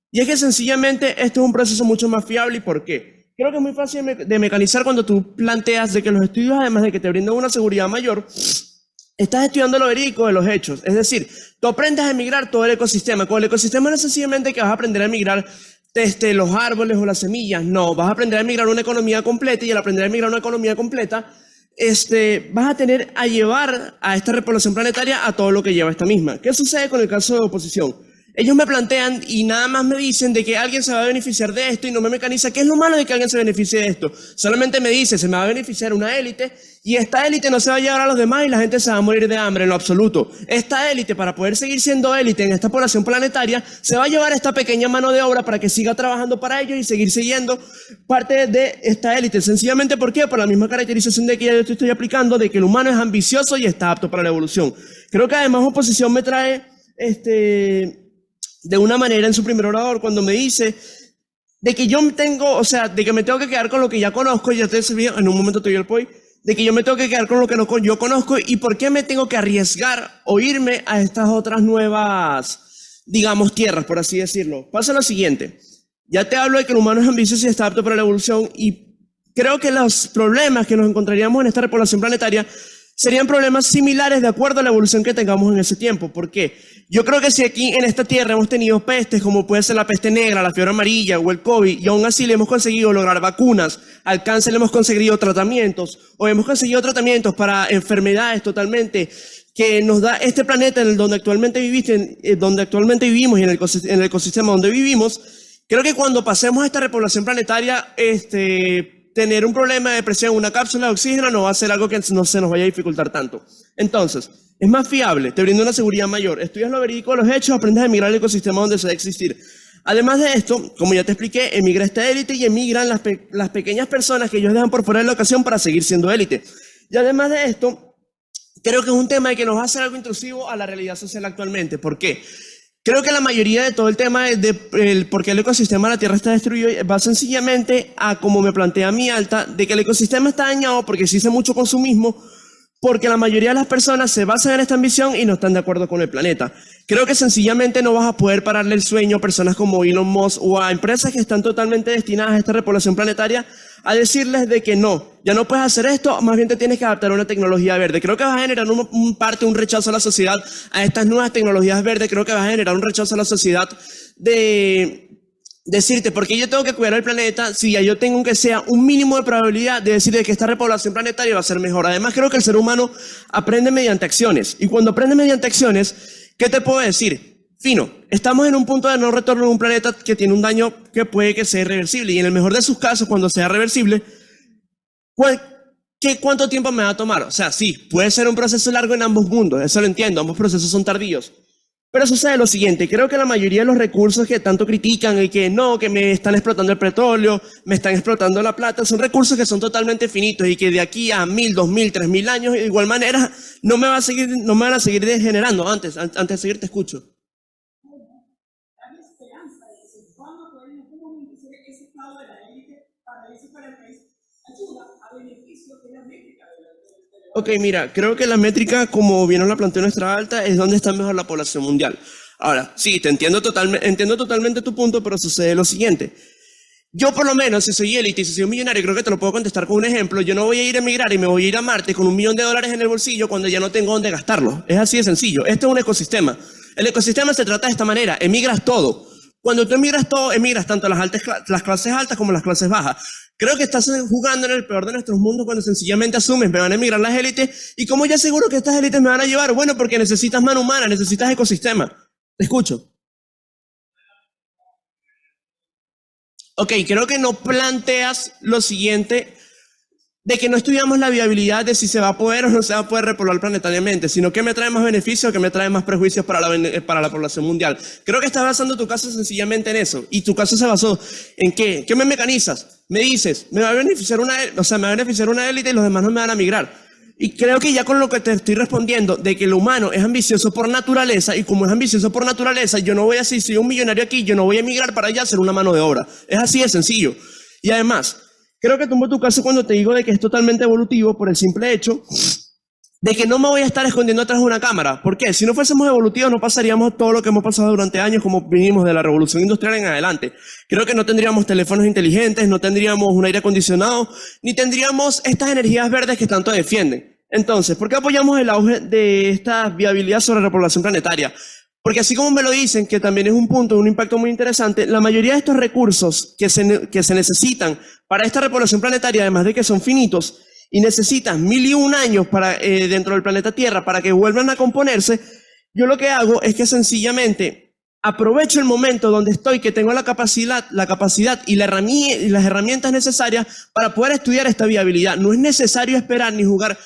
Y es que sencillamente esto es un proceso mucho más fiable. ¿Y por qué? Creo que es muy fácil de mecanizar cuando tú planteas de que los estudios, además de que te brindan una seguridad mayor, estás estudiando lo verídico de los hechos. Es decir, tú aprendes a migrar todo el ecosistema. Con el ecosistema no es sencillamente que vas a aprender a migrar los árboles o las semillas. No, vas a aprender a migrar una economía completa, y al aprender a migrar una economía completa, vas a tener a llevar a esta repoblación planetaria a todo lo que lleva esta misma. ¿Qué sucede con el caso de oposición? Ellos me plantean y nada más me dicen de que alguien se va a beneficiar de esto y no me mecaniza qué es lo malo de que alguien se beneficie de esto. Solamente me dice, se me va a beneficiar una élite y esta élite no se va a llevar a los demás y la gente se va a morir de hambre en lo absoluto. Esta élite, para poder seguir siendo élite en esta población planetaria, se va a llevar esta pequeña mano de obra para que siga trabajando para ellos y seguir siguiendo parte de esta élite. Sencillamente, ¿por qué? Por la misma caracterización de que ya yo estoy aplicando, de que el humano es ambicioso y está apto para la evolución. Creo que además oposición me trae de una manera en su primer orador cuando me dice de que yo tengo, o sea, de que me tengo que quedar con lo que ya conozco, y ya te en un momento te doy el point, de que yo me tengo que quedar con lo que no, yo conozco, y por qué me tengo que arriesgar o irme a estas otras nuevas, digamos, tierras, por así decirlo. Pasa lo siguiente, ya te hablo de que el humano es ambicioso y está apto para la evolución, y creo que los problemas que nos encontraríamos en esta repoblación planetaria serían problemas similares de acuerdo a la evolución que tengamos en ese tiempo. ¿Por qué? Yo creo que si aquí en esta tierra hemos tenido pestes, como puede ser la peste negra, la fiebre amarilla o el COVID, y aún así le hemos conseguido lograr vacunas, al cáncer le hemos conseguido tratamientos, o hemos conseguido tratamientos para enfermedades totalmente que nos da este planeta en el donde actualmente vivimos y en el ecosistema donde vivimos, creo que cuando pasemos a esta repoblación planetaria, tener un problema de presión en una cápsula de oxígeno no va a ser algo que no se nos vaya a dificultar tanto. Entonces, es más fiable, te brinda una seguridad mayor, estudias lo verídico de los hechos, aprendes a emigrar al ecosistema donde se debe existir. Además de esto, como ya te expliqué, emigra esta élite y emigran las pequeñas personas que ellos dejan por fuera de la ocasión para seguir siendo élite. Y además de esto, creo que es un tema de que nos va a hacer algo intrusivo a la realidad social actualmente. ¿Por qué? Creo que la mayoría de todo el tema de por qué el ecosistema de la Tierra está destruido va sencillamente a, como me plantea mi alta, de que el ecosistema está dañado porque se hizo mucho consumismo, porque la mayoría de las personas se basan en esta ambición y no están de acuerdo con el planeta. Creo que sencillamente no vas a poder pararle el sueño a personas como Elon Musk o a empresas que están totalmente destinadas a esta repoblación planetaria a decirles de que no, ya no puedes hacer esto, más bien te tienes que adaptar a una tecnología verde. Creo que vas a generar un rechazo a la sociedad a estas nuevas tecnologías verdes. Creo que vas a generar un rechazo a la sociedad de decirte, ¿por qué yo tengo que cuidar el planeta si ya yo tengo que sea un mínimo de probabilidad de decir de que esta repoblación planetaria va a ser mejor? Además, creo que el ser humano aprende mediante acciones. Y cuando aprende mediante acciones, ¿qué te puedo decir? Fino, estamos en un punto de no retorno en un planeta que tiene un daño que puede que sea irreversible. Y en el mejor de sus casos, cuando sea reversible, ¿cuánto tiempo me va a tomar? O sea, sí, puede ser un proceso largo en ambos mundos, eso lo entiendo, ambos procesos son tardíos. Pero sucede lo siguiente, creo que la mayoría de los recursos que tanto critican y que no, que me están explotando el petróleo, me están explotando la plata, son recursos que son totalmente finitos y que de aquí a 1000, 2000, 3000 años, de igual manera, no me van a seguir degenerando. Antes de seguir te escucho. Ok, mira, creo que la métrica, como bien nos la planteó nuestra alta, es donde está mejor la población mundial. Ahora, sí, entiendo totalmente tu punto, pero sucede lo siguiente. Yo, por lo menos, si soy élite y si soy un millonario, creo que te lo puedo contestar con un ejemplo. Yo no voy a ir a emigrar y me voy a ir a Marte con $1 millón en el bolsillo cuando ya no tengo dónde gastarlo. Es así de sencillo. Esto es un ecosistema. El ecosistema se trata de esta manera. Emigras todo. Cuando tú emigras todo, emigras tanto las clases altas como las clases bajas. Creo que estás jugando en el peor de nuestros mundos cuando sencillamente asumes, me van a emigrar las élites, y como ya seguro que estas élites me van a llevar, bueno, porque necesitas mano humana, necesitas ecosistema. Te escucho. Ok, creo que no planteas lo siguiente, de que no estudiamos la viabilidad de si se va a poder o no se va a poder repoblar planetariamente, sino que me trae más beneficios o que me trae más prejuicios para la población mundial. Creo que estás basando tu caso sencillamente en eso. Y tu caso se basó en ¿qué? ¿Qué me mecanizas? Me dices, me va a beneficiar una élite y los demás no me van a migrar. Y creo que ya con lo que te estoy respondiendo, de que el humano es ambicioso por naturaleza, y como es ambicioso por naturaleza, yo no voy a decir, soy un millonario aquí, yo no voy a emigrar para allá a hacer una mano de obra. Es así de sencillo. Y además, creo que tumbo tu caso cuando te digo de que es totalmente evolutivo por el simple hecho de que no me voy a estar escondiendo atrás de una cámara. ¿Por qué? Si no fuésemos evolutivos no pasaríamos todo lo que hemos pasado durante años como vinimos de la revolución industrial en adelante. Creo que no tendríamos teléfonos inteligentes, no tendríamos un aire acondicionado, ni tendríamos estas energías verdes que tanto defienden. Entonces, ¿por qué apoyamos el auge de esta viabilidad sobre la población planetaria? Porque así como me lo dicen, que también es un punto, un impacto muy interesante, la mayoría de estos recursos que se necesitan para esta repoblación planetaria, además de que son finitos, y necesitan 1001 años para, dentro del planeta Tierra para que vuelvan a componerse, yo lo que hago es que sencillamente aprovecho el momento donde estoy, que tengo la capacidad y las herramientas necesarias para poder estudiar esta viabilidad. No es necesario esperar ni jugar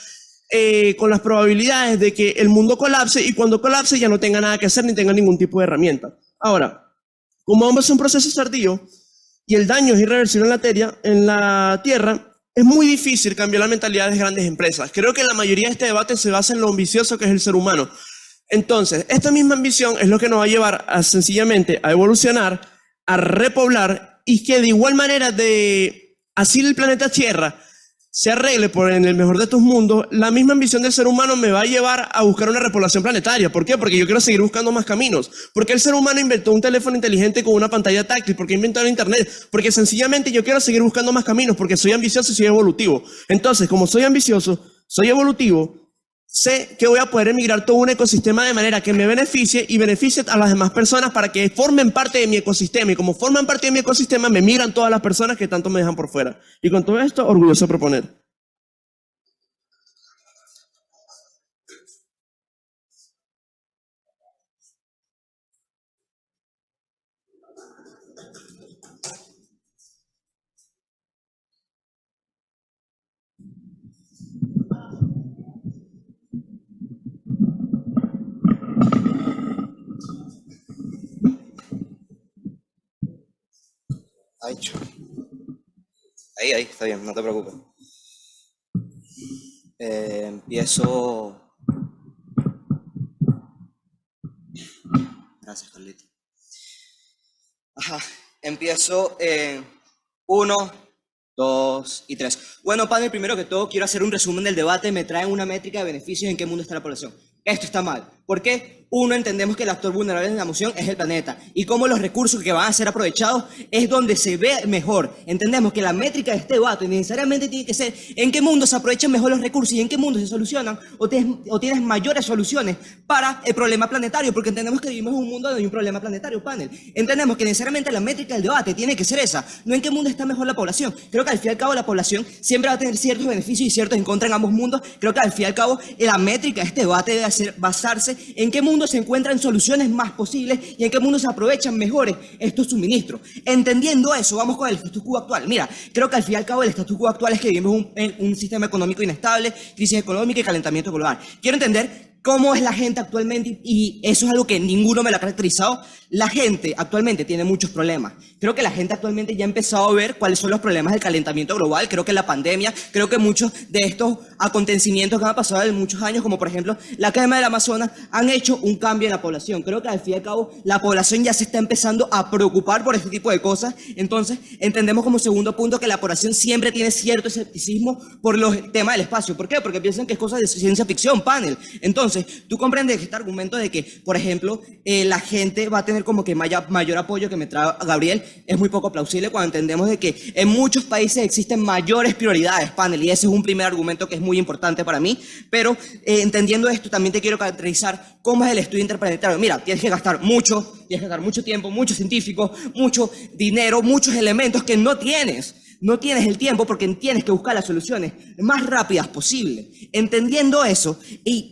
con las probabilidades de que el mundo colapse, y cuando colapse ya no tenga nada que hacer ni tenga ningún tipo de herramienta. Ahora, como ambos son procesos tardíos y el daño es irreversible en la Tierra, es muy difícil cambiar la mentalidad de grandes empresas. Creo que la mayoría de este debate se basa en lo ambicioso que es el ser humano. Entonces, esta misma ambición es lo que nos va a llevar a sencillamente a evolucionar, a repoblar, y que de igual manera así el planeta Tierra se arregle en el mejor de estos mundos, la misma ambición del ser humano me va a llevar a buscar una repoblación planetaria. ¿Por qué? Porque yo quiero seguir buscando más caminos. Porque el ser humano inventó un teléfono inteligente con una pantalla táctil. Porque inventó el internet. Porque sencillamente yo quiero seguir buscando más caminos. Porque soy ambicioso y soy evolutivo. Entonces, como soy ambicioso, soy evolutivo, sé que voy a poder emigrar todo un ecosistema de manera que me beneficie y beneficie a las demás personas para que formen parte de mi ecosistema. Y como forman parte de mi ecosistema, me migran todas las personas que tanto me dejan por fuera. Y con todo esto, orgulloso de proponer. Ahí, está bien, no te preocupes. Empiezo... Gracias, Carlito. Ajá, empiezo en 1, 2 y 3. Bueno, panel, primero que todo quiero hacer un resumen del debate. Me traen una métrica de beneficios en qué mundo está la población. Esto está mal. ¿Por qué? Uno, entendemos que el actor vulnerable en la moción es el planeta, y cómo los recursos que van a ser aprovechados es donde se ve mejor. Entendemos que la métrica de este debate necesariamente tiene que ser en qué mundo se aprovechan mejor los recursos y en qué mundo se solucionan o tienes mayores soluciones para el problema planetario, porque entendemos que vivimos en un mundo donde hay un problema planetario, panel. Entendemos que necesariamente la métrica del debate tiene que ser esa, no en qué mundo está mejor la población. Creo que al fin y al cabo la población siempre va a tener ciertos beneficios y ciertos en contra en ambos mundos. Creo que al fin y al cabo la métrica de este debate debe basarse en qué mundo se encuentran soluciones más posibles y en qué mundo se aprovechan mejores estos suministros. Entendiendo eso, vamos con el status quo actual. Mira, creo que al fin y al cabo el status quo actual es que vivimos en un sistema económico inestable, crisis económica y calentamiento global. Quiero entender cómo es la gente actualmente, y eso es algo que ninguno me lo ha caracterizado. La gente actualmente tiene muchos problemas. Creo que la gente actualmente ya ha empezado a ver cuáles son los problemas del calentamiento global. Creo que la pandemia, creo que muchos de estos acontecimientos que han pasado en muchos años, como por ejemplo la quema del Amazonas, han hecho un cambio en la población. Creo que al fin y al cabo la población ya se está empezando a preocupar por este tipo de cosas. Entonces entendemos como segundo punto que la población siempre tiene cierto escepticismo por los temas del espacio. ¿Por qué? Porque piensan que es cosa de ciencia ficción, panel. Entonces Entonces, tú comprendes que este argumento de que, por ejemplo, la gente va a tener como que mayor apoyo que me trae Gabriel es muy poco plausible cuando entendemos de que en muchos países existen mayores prioridades, panel, y ese es un primer argumento que es muy importante para mí, pero entendiendo esto también te quiero caracterizar cómo es el estudio interplanetario. Mira, tienes que gastar mucho tiempo, muchos científicos, mucho dinero, muchos elementos que no tienes. No tienes el tiempo porque tienes que buscar las soluciones más rápidas posible. Entendiendo eso, y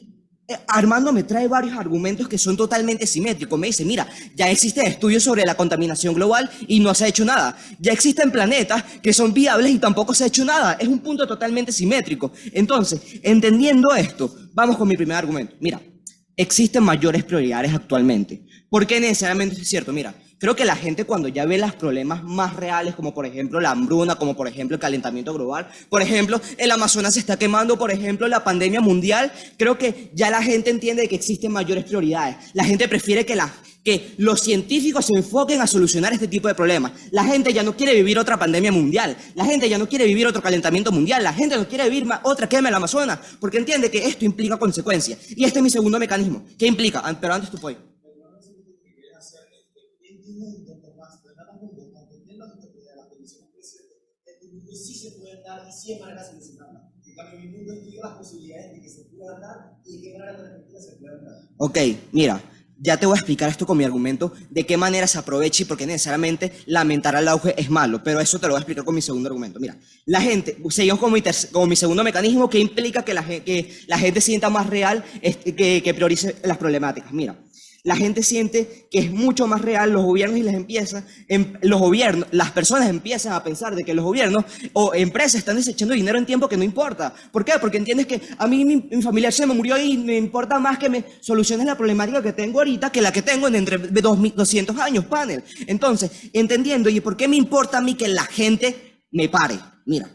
Armando me trae varios argumentos que son totalmente simétricos. Me dice, mira, ya existen estudios sobre la contaminación global y no se ha hecho nada. Ya existen planetas que son viables y tampoco se ha hecho nada. Es un punto totalmente simétrico. Entonces, entendiendo esto, vamos con mi primer argumento. Mira, existen mayores prioridades actualmente. ¿Por qué necesariamente es cierto? Mira, creo que la gente cuando ya ve los problemas más reales, como por ejemplo la hambruna, como por ejemplo el calentamiento global, por ejemplo el Amazonas se está quemando, por ejemplo la pandemia mundial, creo que ya la gente entiende que existen mayores prioridades. La gente prefiere que los científicos se enfoquen a solucionar este tipo de problemas. La gente ya no quiere vivir otra pandemia mundial, la gente ya no quiere vivir otro calentamiento mundial, la gente no quiere vivir otra quema en el Amazonas, porque entiende que esto implica consecuencias. Y este es mi segundo mecanismo. ¿Qué implica? Pero antes tú puedes. Sí se pueden dar y sí hay maneras de solucionarla. En cambio, mi mundo explica las posibilidades de que se puedan dar y de qué manera se puedan dar. Ok, mira, ya te voy a explicar esto con mi argumento, de qué manera se aprovecha y por qué necesariamente lamentar al auge es malo, pero eso te lo voy a explicar con mi segundo argumento. Mira, la gente, seguimos con mi segundo mecanismo, que implica que la gente sienta más real, que priorice las problemáticas. Mira, la gente siente que es mucho más real, los gobiernos las personas empiezan a pensar de que los gobiernos o empresas están desechando dinero en tiempo que no importa. ¿Por qué? Porque entiendes que a mí mi familiar se me murió y me importa más que me soluciones la problemática que tengo ahorita que la que tengo en entre 200 años, panel. Entonces, entendiendo, ¿y por qué me importa a mí que la gente me pare? Mira,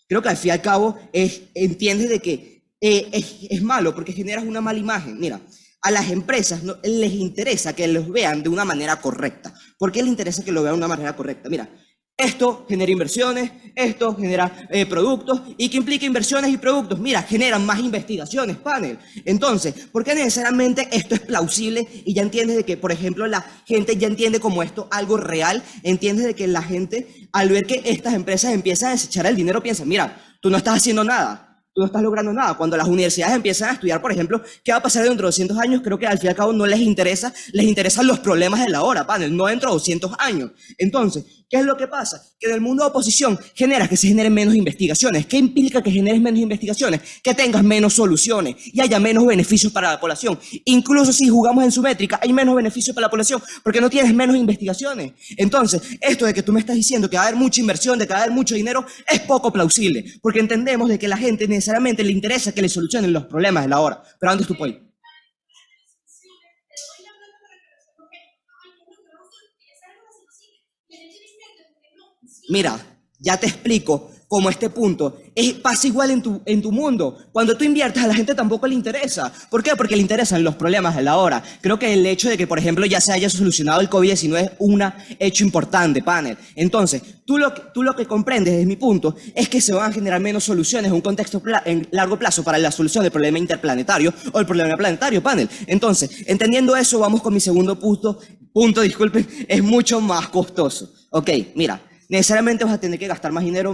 creo que al fin y al cabo entiendes de que es malo porque generas una mala imagen. Mira, a las empresas no les interesa que los vean de una manera correcta. ¿Por qué les interesa que lo vean de una manera correcta? Mira, esto genera inversiones, esto genera productos. ¿Y qué implica inversiones y productos? Mira, generan más investigaciones, panel. Entonces, ¿por qué necesariamente esto es plausible? Y ya entiendes de que, por ejemplo, la gente ya entiende como esto algo real. Entiendes de que la gente, al ver que estas empresas empiezan a desechar el dinero, piensa, mira, tú no estás haciendo nada. Tú no estás logrando nada. Cuando las universidades empiezan a estudiar, por ejemplo, qué va a pasar dentro de 200 años, creo que al fin y al cabo no les interesa, les interesan los problemas de la hora, panel, no dentro de 200 años. Entonces, ¿qué es lo que pasa? Que en el mundo de oposición que se generen menos investigaciones. ¿Qué implica que generes menos investigaciones? Que tengas menos soluciones y haya menos beneficios para la población. Incluso si jugamos en su métrica, hay menos beneficios para la población porque no tienes menos investigaciones. Entonces, esto de que tú me estás diciendo que va a haber mucha inversión, de que va a haber mucho dinero, es poco plausible, porque entendemos de que la gente necesariamente le interesa que le solucionen los problemas de la hora. Pero antes tú puedes. Mira, ya te explico cómo este punto pasa igual en tu mundo. Cuando tú inviertes, a la gente tampoco le interesa. ¿Por qué? Porque le interesan los problemas de la hora. Creo que el hecho de que, por ejemplo, ya se haya solucionado el COVID-19 es un hecho importante, panel. Entonces, tú lo que comprendes, desde mi punto, es que se van a generar menos soluciones en un contexto en largo plazo para la solución del problema interplanetario o el problema planetario, panel. Entonces, entendiendo eso, vamos con mi segundo punto, disculpen, es mucho más costoso. Ok, mira. Necesariamente vas a tener que gastar más dinero,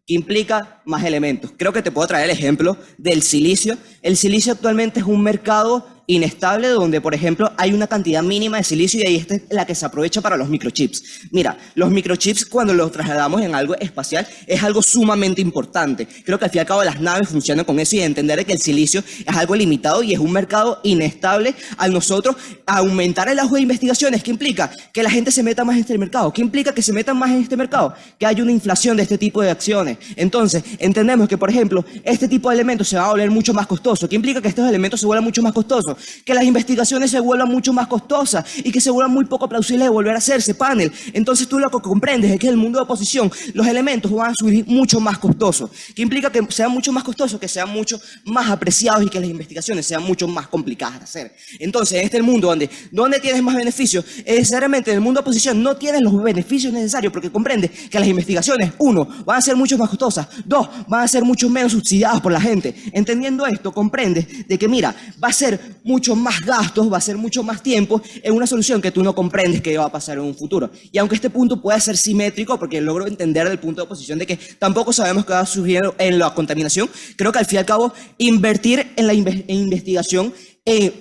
que implica más elementos. Creo que te puedo traer el ejemplo del silicio. El silicio actualmente es un mercado inestable donde, por ejemplo, hay una cantidad mínima de silicio y ahí esta es la que se aprovecha para los microchips. Mira, los microchips cuando los trasladamos en algo espacial es algo sumamente importante. Creo que al fin y al cabo las naves funcionan con eso y entender que el silicio es algo limitado y es un mercado inestable. Al nosotros aumentar el auge de investigaciones, ¿qué implica? Que la gente se meta más en este mercado. ¿Qué implica que se metan más en este mercado? Que haya una inflación de este tipo de acciones. Entonces, entendemos que, por ejemplo, este tipo de elementos se va a volver mucho más costoso. ¿Qué implica que estos elementos se vuelvan mucho más costosos? que las investigaciones se vuelvan mucho más costosas y que se vuelvan muy poco plausibles de volver a hacerse, panel. Entonces tú lo que comprendes es que en el mundo de oposición los elementos van a subir mucho más costosos, que implica que sean mucho más costosos, que sean mucho más apreciados y que las investigaciones sean mucho más complicadas de hacer. Entonces, en este mundo donde tienes más beneficios, necesariamente en el mundo de oposición no tienes los beneficios necesarios porque comprendes que las investigaciones, 1, van a ser mucho más costosas, 2, van a ser mucho menos subsidiadas por la gente. Entendiendo esto, comprendes de que, mira, va a ser mucho más gastos, va a ser mucho más tiempo en una solución que tú no comprendes que va a pasar en un futuro. Y aunque este punto pueda ser simétrico, porque logro entender del punto de oposición de que tampoco sabemos qué va a surgir en la contaminación, creo que al fin y al cabo, invertir en la investigación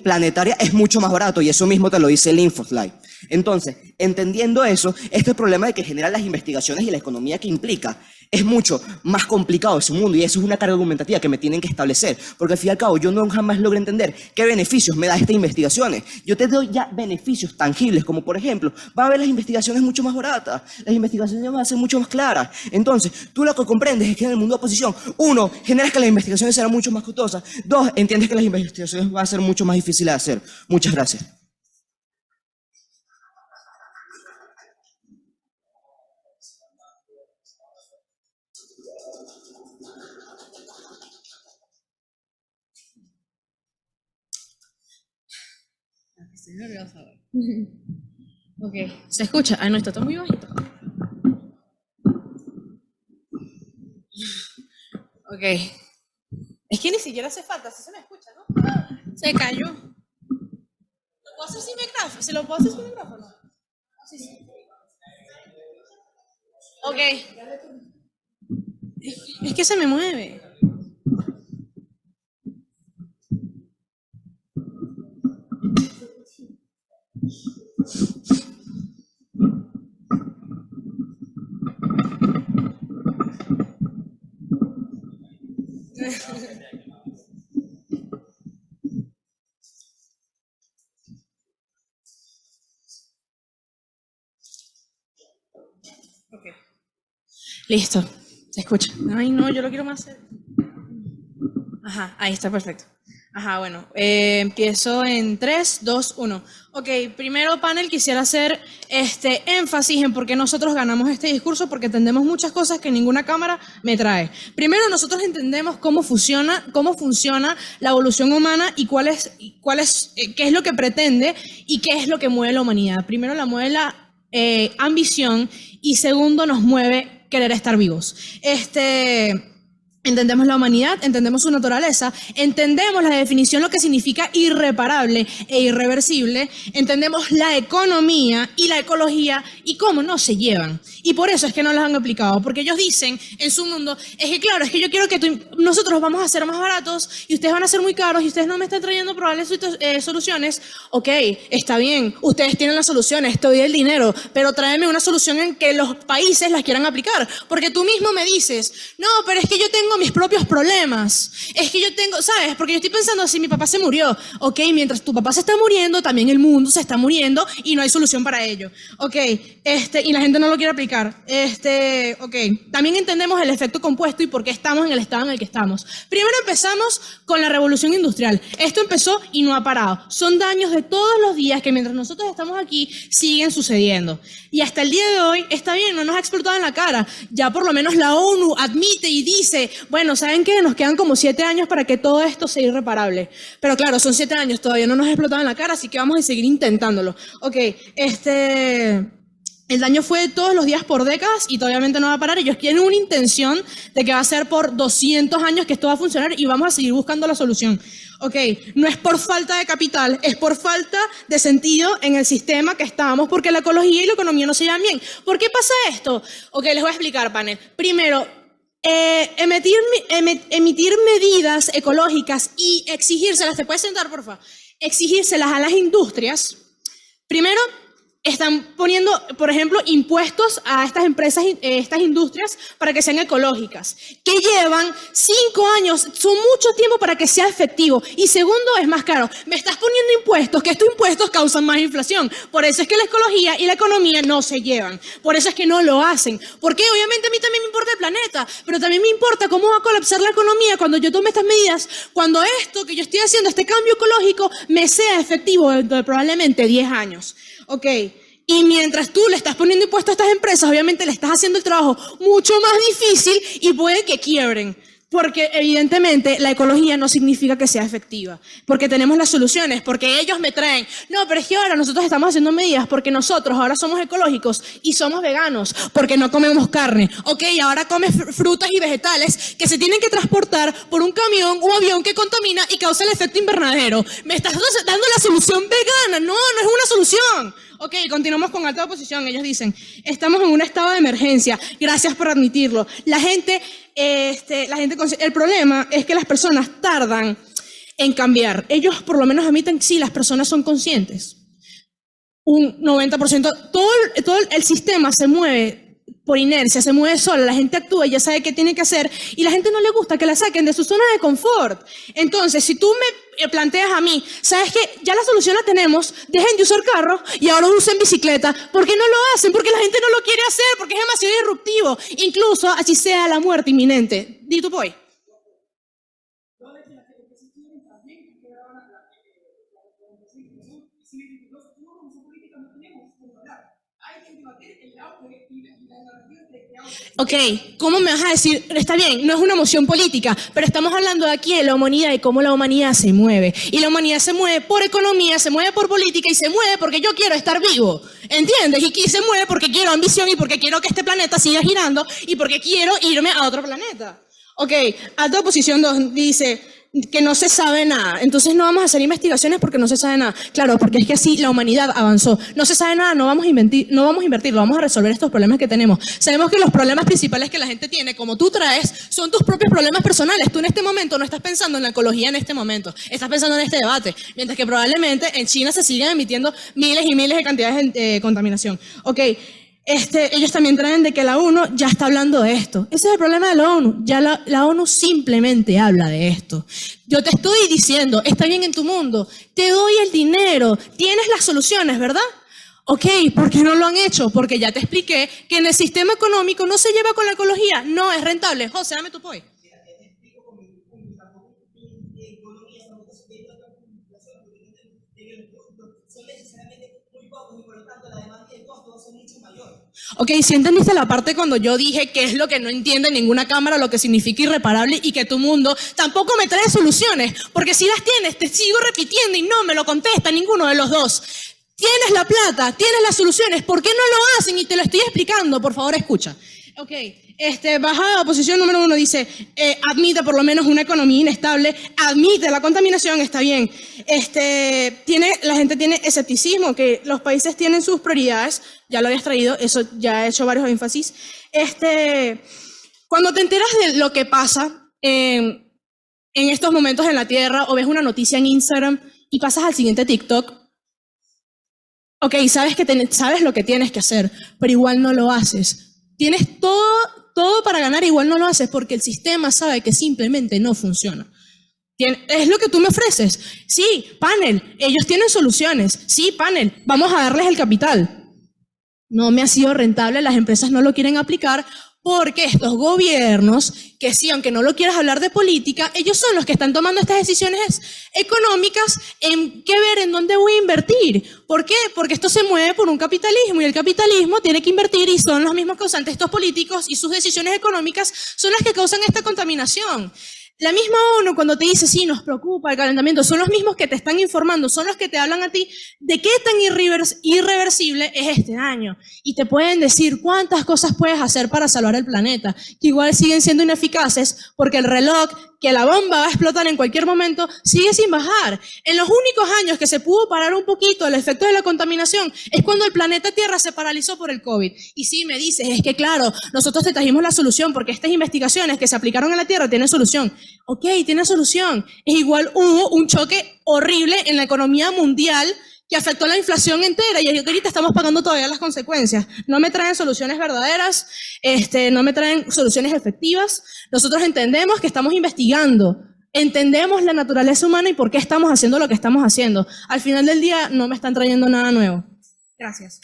planetaria es mucho más barato y eso mismo te lo dice el InfoSlide. Entonces, entendiendo eso, este problema de que generan las investigaciones y la economía que implica es mucho más complicado ese mundo y eso es una carga argumentativa que me tienen que establecer, porque al fin y al cabo yo no jamás logro entender qué beneficios me da estas investigaciones. Yo te doy ya beneficios tangibles, como por ejemplo, va a haber las investigaciones mucho más baratas, las investigaciones van a ser mucho más claras. Entonces, tú lo que comprendes es que en el mundo de oposición, 1, generas que las investigaciones serán mucho más costosas, 2, entiendes que las investigaciones van a ser mucho más difíciles de hacer. Muchas gracias. Estoy nerviosa ahora. Ok, ¿se escucha? Ay, no, está muy bajito. Ok. Es que ni siquiera hace falta, así se me escucha, ¿no? Se cayó. ¿Lo puedo hacer sin micrófono? ¿Se lo puedo hacer sin micrófono? Sí, sí. Ok. Es que se me mueve. Okay. Listo, se escucha. Ay, no, yo lo quiero más. Ajá, ahí está perfecto. Ajá, bueno, empiezo en 3, 2, 1. Ok, primero panel quisiera hacer énfasis en por qué nosotros ganamos este discurso, porque entendemos muchas cosas que ninguna cámara me trae. Primero, nosotros entendemos cómo funciona la evolución humana y qué es lo que pretende y qué es lo que mueve la humanidad. Primero la mueve la ambición y segundo nos mueve querer estar vivos. Entendemos la humanidad, entendemos su naturaleza, entendemos la definición, lo que significa irreparable e irreversible, entendemos la economía y la ecología y cómo no se llevan. Y por eso es que no las han aplicado, porque ellos dicen en su mundo, es que claro, es que yo quiero que nosotros vamos a ser más baratos y ustedes van a ser muy caros y ustedes no me están trayendo probables soluciones. Ok, está bien, ustedes tienen las soluciones, te doy el dinero, pero tráeme una solución en que los países las quieran aplicar, porque tú mismo me dices, no, pero es que yo tengo mis propios problemas, es que yo tengo, ¿sabes? Porque yo estoy pensando, si mi papá se murió, ok, mientras tu papá se está muriendo, también el mundo se está muriendo y no hay solución para ello, ok, y la gente no lo quiere aplicar, ok, también entendemos el efecto compuesto y por qué estamos en el estado en el que estamos. Primero empezamos con la revolución industrial, esto empezó y no ha parado, son daños de todos los días que mientras nosotros estamos aquí siguen sucediendo, y hasta el día de hoy, está bien, no nos ha explotado en la cara, ya por lo menos la ONU admite y dice, bueno, ¿saben qué? Nos quedan como 7 años para que todo esto sea irreparable. Pero claro, son 7 años, todavía no nos ha explotado en la cara, así que vamos a seguir intentándolo. Ok, el daño fue todos los días por décadas y obviamente no va a parar. Ellos tienen una intención de que va a ser por 200 años que esto va a funcionar y vamos a seguir buscando la solución. Ok, no es por falta de capital, es por falta de sentido en el sistema que estamos, porque la ecología y la economía no se llevan bien. ¿Por qué pasa esto? Ok, les voy a explicar, panel. Primero, emitir medidas ecológicas y exigírselas, ¿te puedes sentar, por favor? Exigírselas a las industrias. Primero, están poniendo, por ejemplo, impuestos a estas empresas, estas industrias para que sean ecológicas, que llevan 5 años, son mucho tiempo para que sea efectivo. Y segundo, es más caro. Me estás poniendo impuestos, que estos impuestos causan más inflación. Por eso es que la ecología y la economía no se llevan. Por eso es que no lo hacen. Porque obviamente a mí también me importa el planeta, pero también me importa cómo va a colapsar la economía cuando yo tome estas medidas, cuando esto que yo estoy haciendo, este cambio ecológico, me sea efectivo dentro de probablemente 10 años. Ok, y mientras tú le estás poniendo impuestos a estas empresas, obviamente le estás haciendo el trabajo mucho más difícil y puede que quiebren. Porque evidentemente la ecología no significa que sea efectiva. Porque tenemos las soluciones, porque ellos me traen. No, pero es que ahora nosotros estamos haciendo medidas porque nosotros ahora somos ecológicos y somos veganos, porque no comemos carne. Ok, ahora comes frutas y vegetales que se tienen que transportar por un camión o avión que contamina y causa el efecto invernadero. Me estás dando la solución vegana. No, no es una solución. Ok, continuamos con alta oposición. Ellos dicen, estamos en un estado de emergencia. Gracias por admitirlo. El problema es que las personas tardan en cambiar. Ellos por lo menos admiten, sí, las personas son conscientes. Un 90%, todo el sistema se mueve por inercia, se mueve sola, la gente actúa y ya sabe qué tiene que hacer y la gente no le gusta que la saquen de su zona de confort. Entonces, si tú me planteas a mí, ¿sabes qué? Ya la solución la tenemos, dejen de usar carros y ahora usen bicicleta. ¿Por qué no lo hacen? Porque la gente no lo quiere hacer, porque es demasiado disruptivo, incluso así sea la muerte inminente. Di tu boy. Ok, ¿cómo me vas a decir? Está bien, no es una moción política, pero estamos hablando de aquí de la humanidad y cómo la humanidad se mueve. Y la humanidad se mueve por economía, se mueve por política y se mueve porque yo quiero estar vivo. ¿Entiendes? Y se mueve porque quiero ambición y porque quiero que este planeta siga girando y porque quiero irme a otro planeta. Ok, alta oposición 2 dice que no se sabe nada. Entonces no vamos a hacer investigaciones porque no se sabe nada. Claro, porque es que así la humanidad avanzó. No se sabe nada, no vamos a invertirlo, vamos a resolver estos problemas que tenemos. Sabemos que los problemas principales que la gente tiene, como tú traes, son tus propios problemas personales. Tú en este momento no estás pensando en la ecología en este momento, estás pensando en este debate. Mientras que probablemente en China se siguen emitiendo miles y miles de cantidades de contaminación. Ok. Ellos también traen de que la ONU ya está hablando de esto. Ese es el problema de la ONU. Ya la ONU simplemente habla de esto. Yo te estoy diciendo, está bien en tu mundo, te doy el dinero, tienes las soluciones, ¿verdad? Ok, ¿por qué no lo han hecho? Porque ya te expliqué que en el sistema económico no se lleva con la ecología, no es rentable. José, dame tu point. Ok, si entendiste la parte cuando yo dije que es lo que no entiende ninguna cámara, lo que significa irreparable y que tu mundo tampoco me trae soluciones, porque si las tienes, te sigo repitiendo y no me lo contesta ninguno de los dos. Tienes la plata, tienes las soluciones, ¿por qué no lo hacen? Y te lo estoy explicando, por favor escucha. Ok, bajada oposición número 1 dice, admite por lo menos una economía inestable, admite la contaminación, está bien. La gente tiene escepticismo, que los países tienen sus prioridades, ya lo habías traído, eso ya he hecho varios énfasis. Cuando te enteras de lo que pasa en estos momentos en la Tierra, o ves una noticia en Instagram y pasas al siguiente TikTok, ok, sabes lo que tienes que hacer, pero igual no lo haces. Tienes todo para ganar, igual no lo haces porque el sistema sabe que simplemente no funciona. Es lo que tú me ofreces. Sí, panel, ellos tienen soluciones. Sí, panel, vamos a darles el capital. No me ha sido rentable, las empresas no lo quieren aplicar porque estos gobiernos, que sí, aunque no lo quieras hablar de política, ellos son los que están tomando estas decisiones económicas en qué ver, en dónde voy a invertir. ¿Por qué? Porque esto se mueve por un capitalismo y el capitalismo tiene que invertir y son los mismos causantes. Estos políticos y sus decisiones económicas son las que causan esta contaminación. La misma ONU cuando te dice, sí, nos preocupa el calentamiento, son los mismos que te están informando, son los que te hablan a ti de qué tan irreversible es este daño. Y te pueden decir cuántas cosas puedes hacer para salvar el planeta, que igual siguen siendo ineficaces porque el reloj, que la bomba va a explotar en cualquier momento, sigue sin bajar. En los únicos años que se pudo parar un poquito el efecto de la contaminación es cuando el planeta Tierra se paralizó por el COVID. Y sí, me dices, es que claro, nosotros te trajimos la solución porque estas investigaciones que se aplicaron en la Tierra tienen solución. Ok, tiene solución. Es igual hubo un choque horrible en la economía mundial que afectó la inflación entera y ahorita estamos pagando todavía las consecuencias. No me traen soluciones verdaderas, no me traen soluciones efectivas. Nosotros entendemos que estamos investigando, entendemos la naturaleza humana y por qué estamos haciendo lo que estamos haciendo. Al final del día no me están trayendo nada nuevo. Gracias.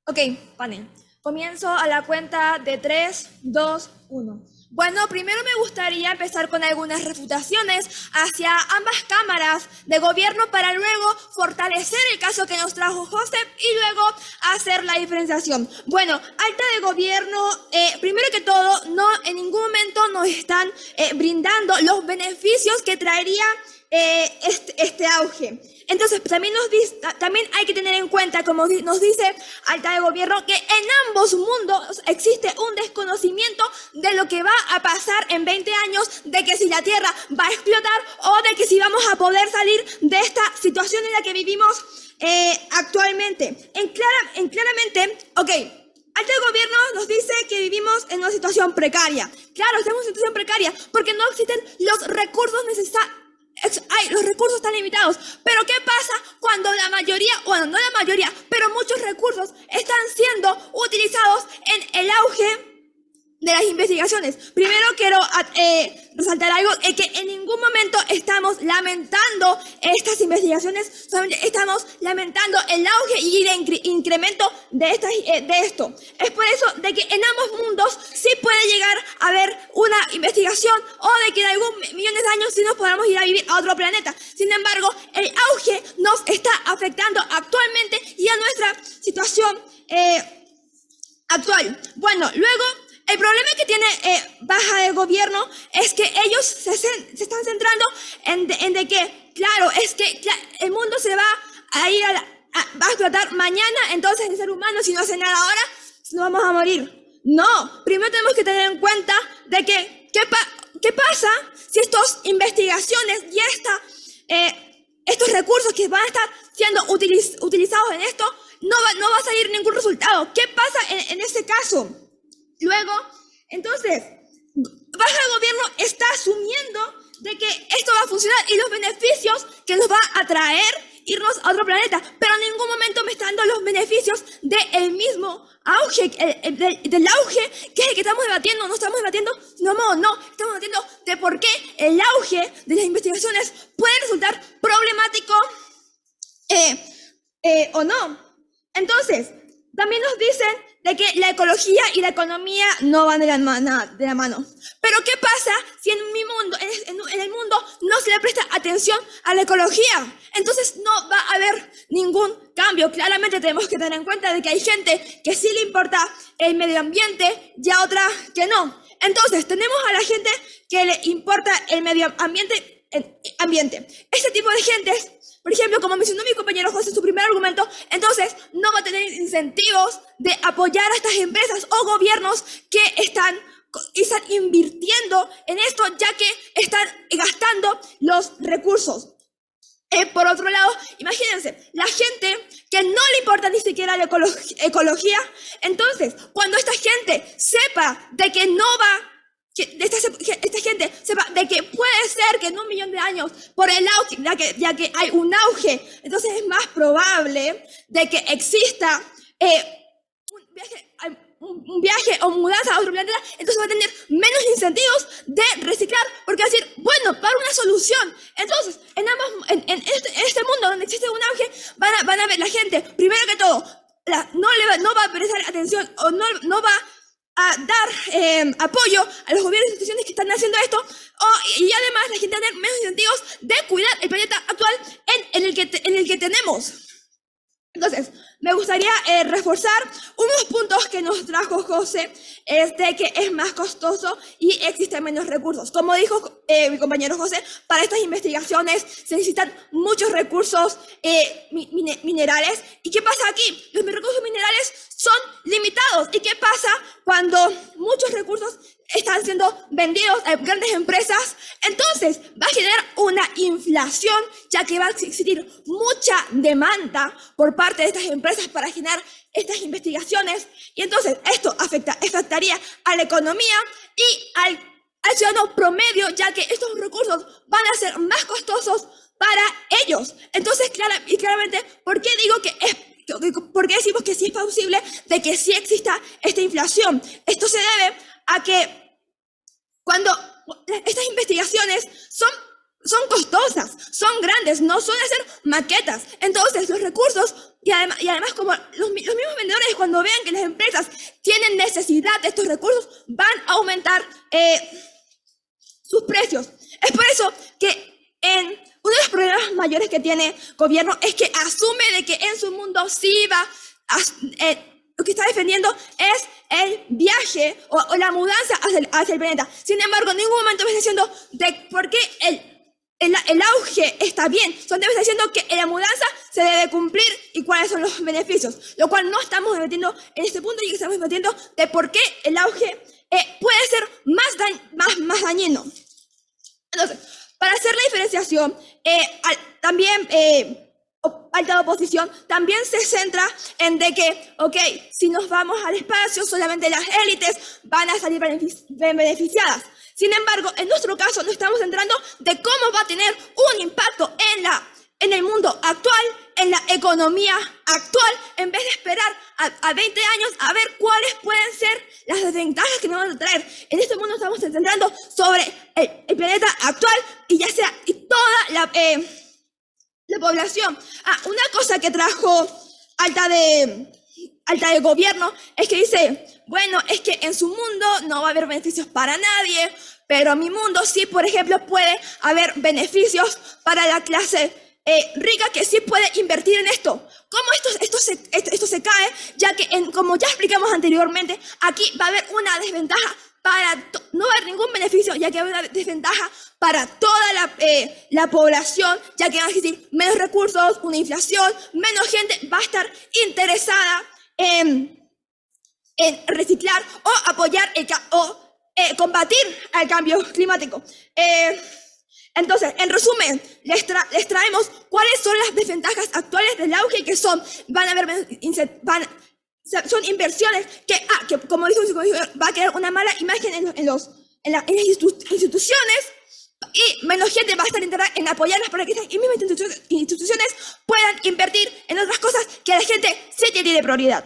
Ok, panel. Comienzo a la cuenta de 3, 2, 1. Bueno, primero me gustaría empezar con algunas refutaciones hacia ambas cámaras de gobierno para luego fortalecer el caso que nos trajo Joseph y luego hacer la diferenciación. Bueno, alta de gobierno, primero que todo, no en ningún momento nos están brindando los beneficios que traería este auge. Entonces, también hay que tener en cuenta, como nos dice alta de gobierno, que en ambos mundos existe un desconocimiento de lo que va a pasar en 20 años, de que si la Tierra va a explotar o de que si vamos a poder salir de esta situación en la que vivimos actualmente. Claramente, ok, alta de gobierno nos dice que vivimos en una situación precaria. Claro, estamos en una situación precaria porque no existen los recursos necesarios. Los recursos están limitados, pero ¿qué pasa cuando la mayoría, bueno, no la mayoría, pero muchos recursos están siendo utilizados en el auge de las investigaciones? Primero quiero resaltar algo, que en ningún momento estamos lamentando estas investigaciones, solamente estamos lamentando el auge y el incremento de esto. Es por eso de que en ambos mundos sí puede llegar a haber una investigación o de que en algún millones de años sí nos podamos ir a vivir a otro planeta. Sin embargo, el auge nos está afectando actualmente y a nuestra situación actual. Bueno, luego, el problema que tiene baja de gobierno es que ellos se están centrando en de que, claro, es que el mundo se va a ir va a explotar mañana, entonces el ser humano, si no hace nada ahora, no vamos a morir. No, primero tenemos que tener en cuenta de que, ¿qué pasa si estas investigaciones y estos recursos que van a estar siendo utilizados en esto, no va a salir ningún resultado? ¿Qué pasa en ese caso? Luego, entonces, baja de gobierno está asumiendo de que esto va a funcionar y los beneficios que nos va a traer irnos a otro planeta, pero en ningún momento me está dando los beneficios del mismo auge, del auge que es el que estamos debatiendo. No estamos debatiendo, estamos debatiendo de por qué el auge de las investigaciones puede resultar problemático o no. Entonces, también nos dicen de que la ecología y la economía no van de la mano. Pero ¿qué pasa si en el mundo no se le presta atención a la ecología? Entonces no va a haber ningún cambio. Claramente tenemos que tener en cuenta de que hay gente que sí le importa el medio ambiente y a otra que no. Entonces tenemos a la gente que le importa el medio ambiente. Este tipo de gente, por ejemplo, como mencionó mi compañero José en su primer argumento, entonces no va a tener incentivos de apoyar a estas empresas o gobiernos que están invirtiendo en esto, ya que están gastando los recursos. Por otro lado, imagínense, la gente que no le importa ni siquiera la ecología, entonces cuando esta gente sepa de que no va, esta gente sepa de que puede ser que en 1 millón de años, por el auge, ya que hay un auge, entonces es más probable de que exista un viaje o mudanza a otro planeta, entonces va a tener menos incentivos de reciclar, porque va a decir, bueno, para una solución. Entonces, en este mundo donde existe un auge, van a ver la gente, primero que todo, no va a prestar atención o no va a dar apoyo a los gobiernos e instituciones que están haciendo esto, y además la gente va a tener menos incentivos de cuidar el planeta actual en el que tenemos. Entonces, me gustaría reforzar unos puntos que nos trajo José, de que es más costoso y existen menos recursos. Como dijo mi compañero José, para estas investigaciones se necesitan muchos recursos minerales. ¿Y qué pasa aquí? Los recursos minerales son limitados. ¿Y qué pasa cuando muchos recursos están siendo vendidos a grandes empresas, entonces va a generar una inflación, ya que va a existir mucha demanda por parte de estas empresas para generar estas investigaciones, y entonces esto afectaría a la economía y al ciudadano promedio, ya que estos recursos van a ser más costosos para ellos. Entonces, claramente, ¿por qué digo ¿por qué decimos que sí es posible de que sí exista esta inflación? Esto se debe a que cuando estas investigaciones son costosas, son grandes, no suelen hacer maquetas. Entonces, los recursos, y además como los mismos vendedores, cuando vean que las empresas tienen necesidad de estos recursos, van a aumentar sus precios. Es por eso que uno de los problemas mayores que tiene el gobierno es que asume de que en su mundo sí va lo que está defendiendo es el viaje o la mudanza hacia el planeta. Sin embargo, en ningún momento me está diciendo de por qué el auge está bien. Solamente me está diciendo que la mudanza se debe cumplir y cuáles son los beneficios. Lo cual no estamos debatiendo en este punto, y que estamos debatiendo de por qué el auge puede ser más dañino. Entonces, para hacer la diferenciación, también alta oposición también se centra en de que, si nos vamos al espacio, solamente las élites van a salir beneficiadas. Sin embargo, en nuestro caso nos estamos centrando de cómo va a tener un impacto en el mundo actual, en la economía actual, en vez de esperar a 20 años a ver cuáles pueden ser las desventajas que nos van a traer. En este mundo estamos centrando sobre el planeta actual y toda la población. Una cosa que trajo alta de gobierno es que dice, bueno, es que en su mundo no va a haber beneficios para nadie, pero en mi mundo sí, por ejemplo, puede haber beneficios para la clase rica, que sí puede invertir en esto. ¿Cómo esto se cae? Ya que, como ya explicamos anteriormente, aquí va a haber una desventaja no va a haber ningún beneficio, ya que va a haber una desventaja para toda la población, ya que van a existir menos recursos, una inflación, menos gente va a estar interesada en reciclar o apoyar combatir al cambio climático. Entonces, en resumen, les traemos cuáles son las desventajas actuales del auge, que son inversiones que como dijo, va a crear una mala imagen en las instituciones, y menos gente va a estar interesada en apoyarlas para que estas mismas instituciones puedan invertir en otras cosas que la gente sí tiene prioridad.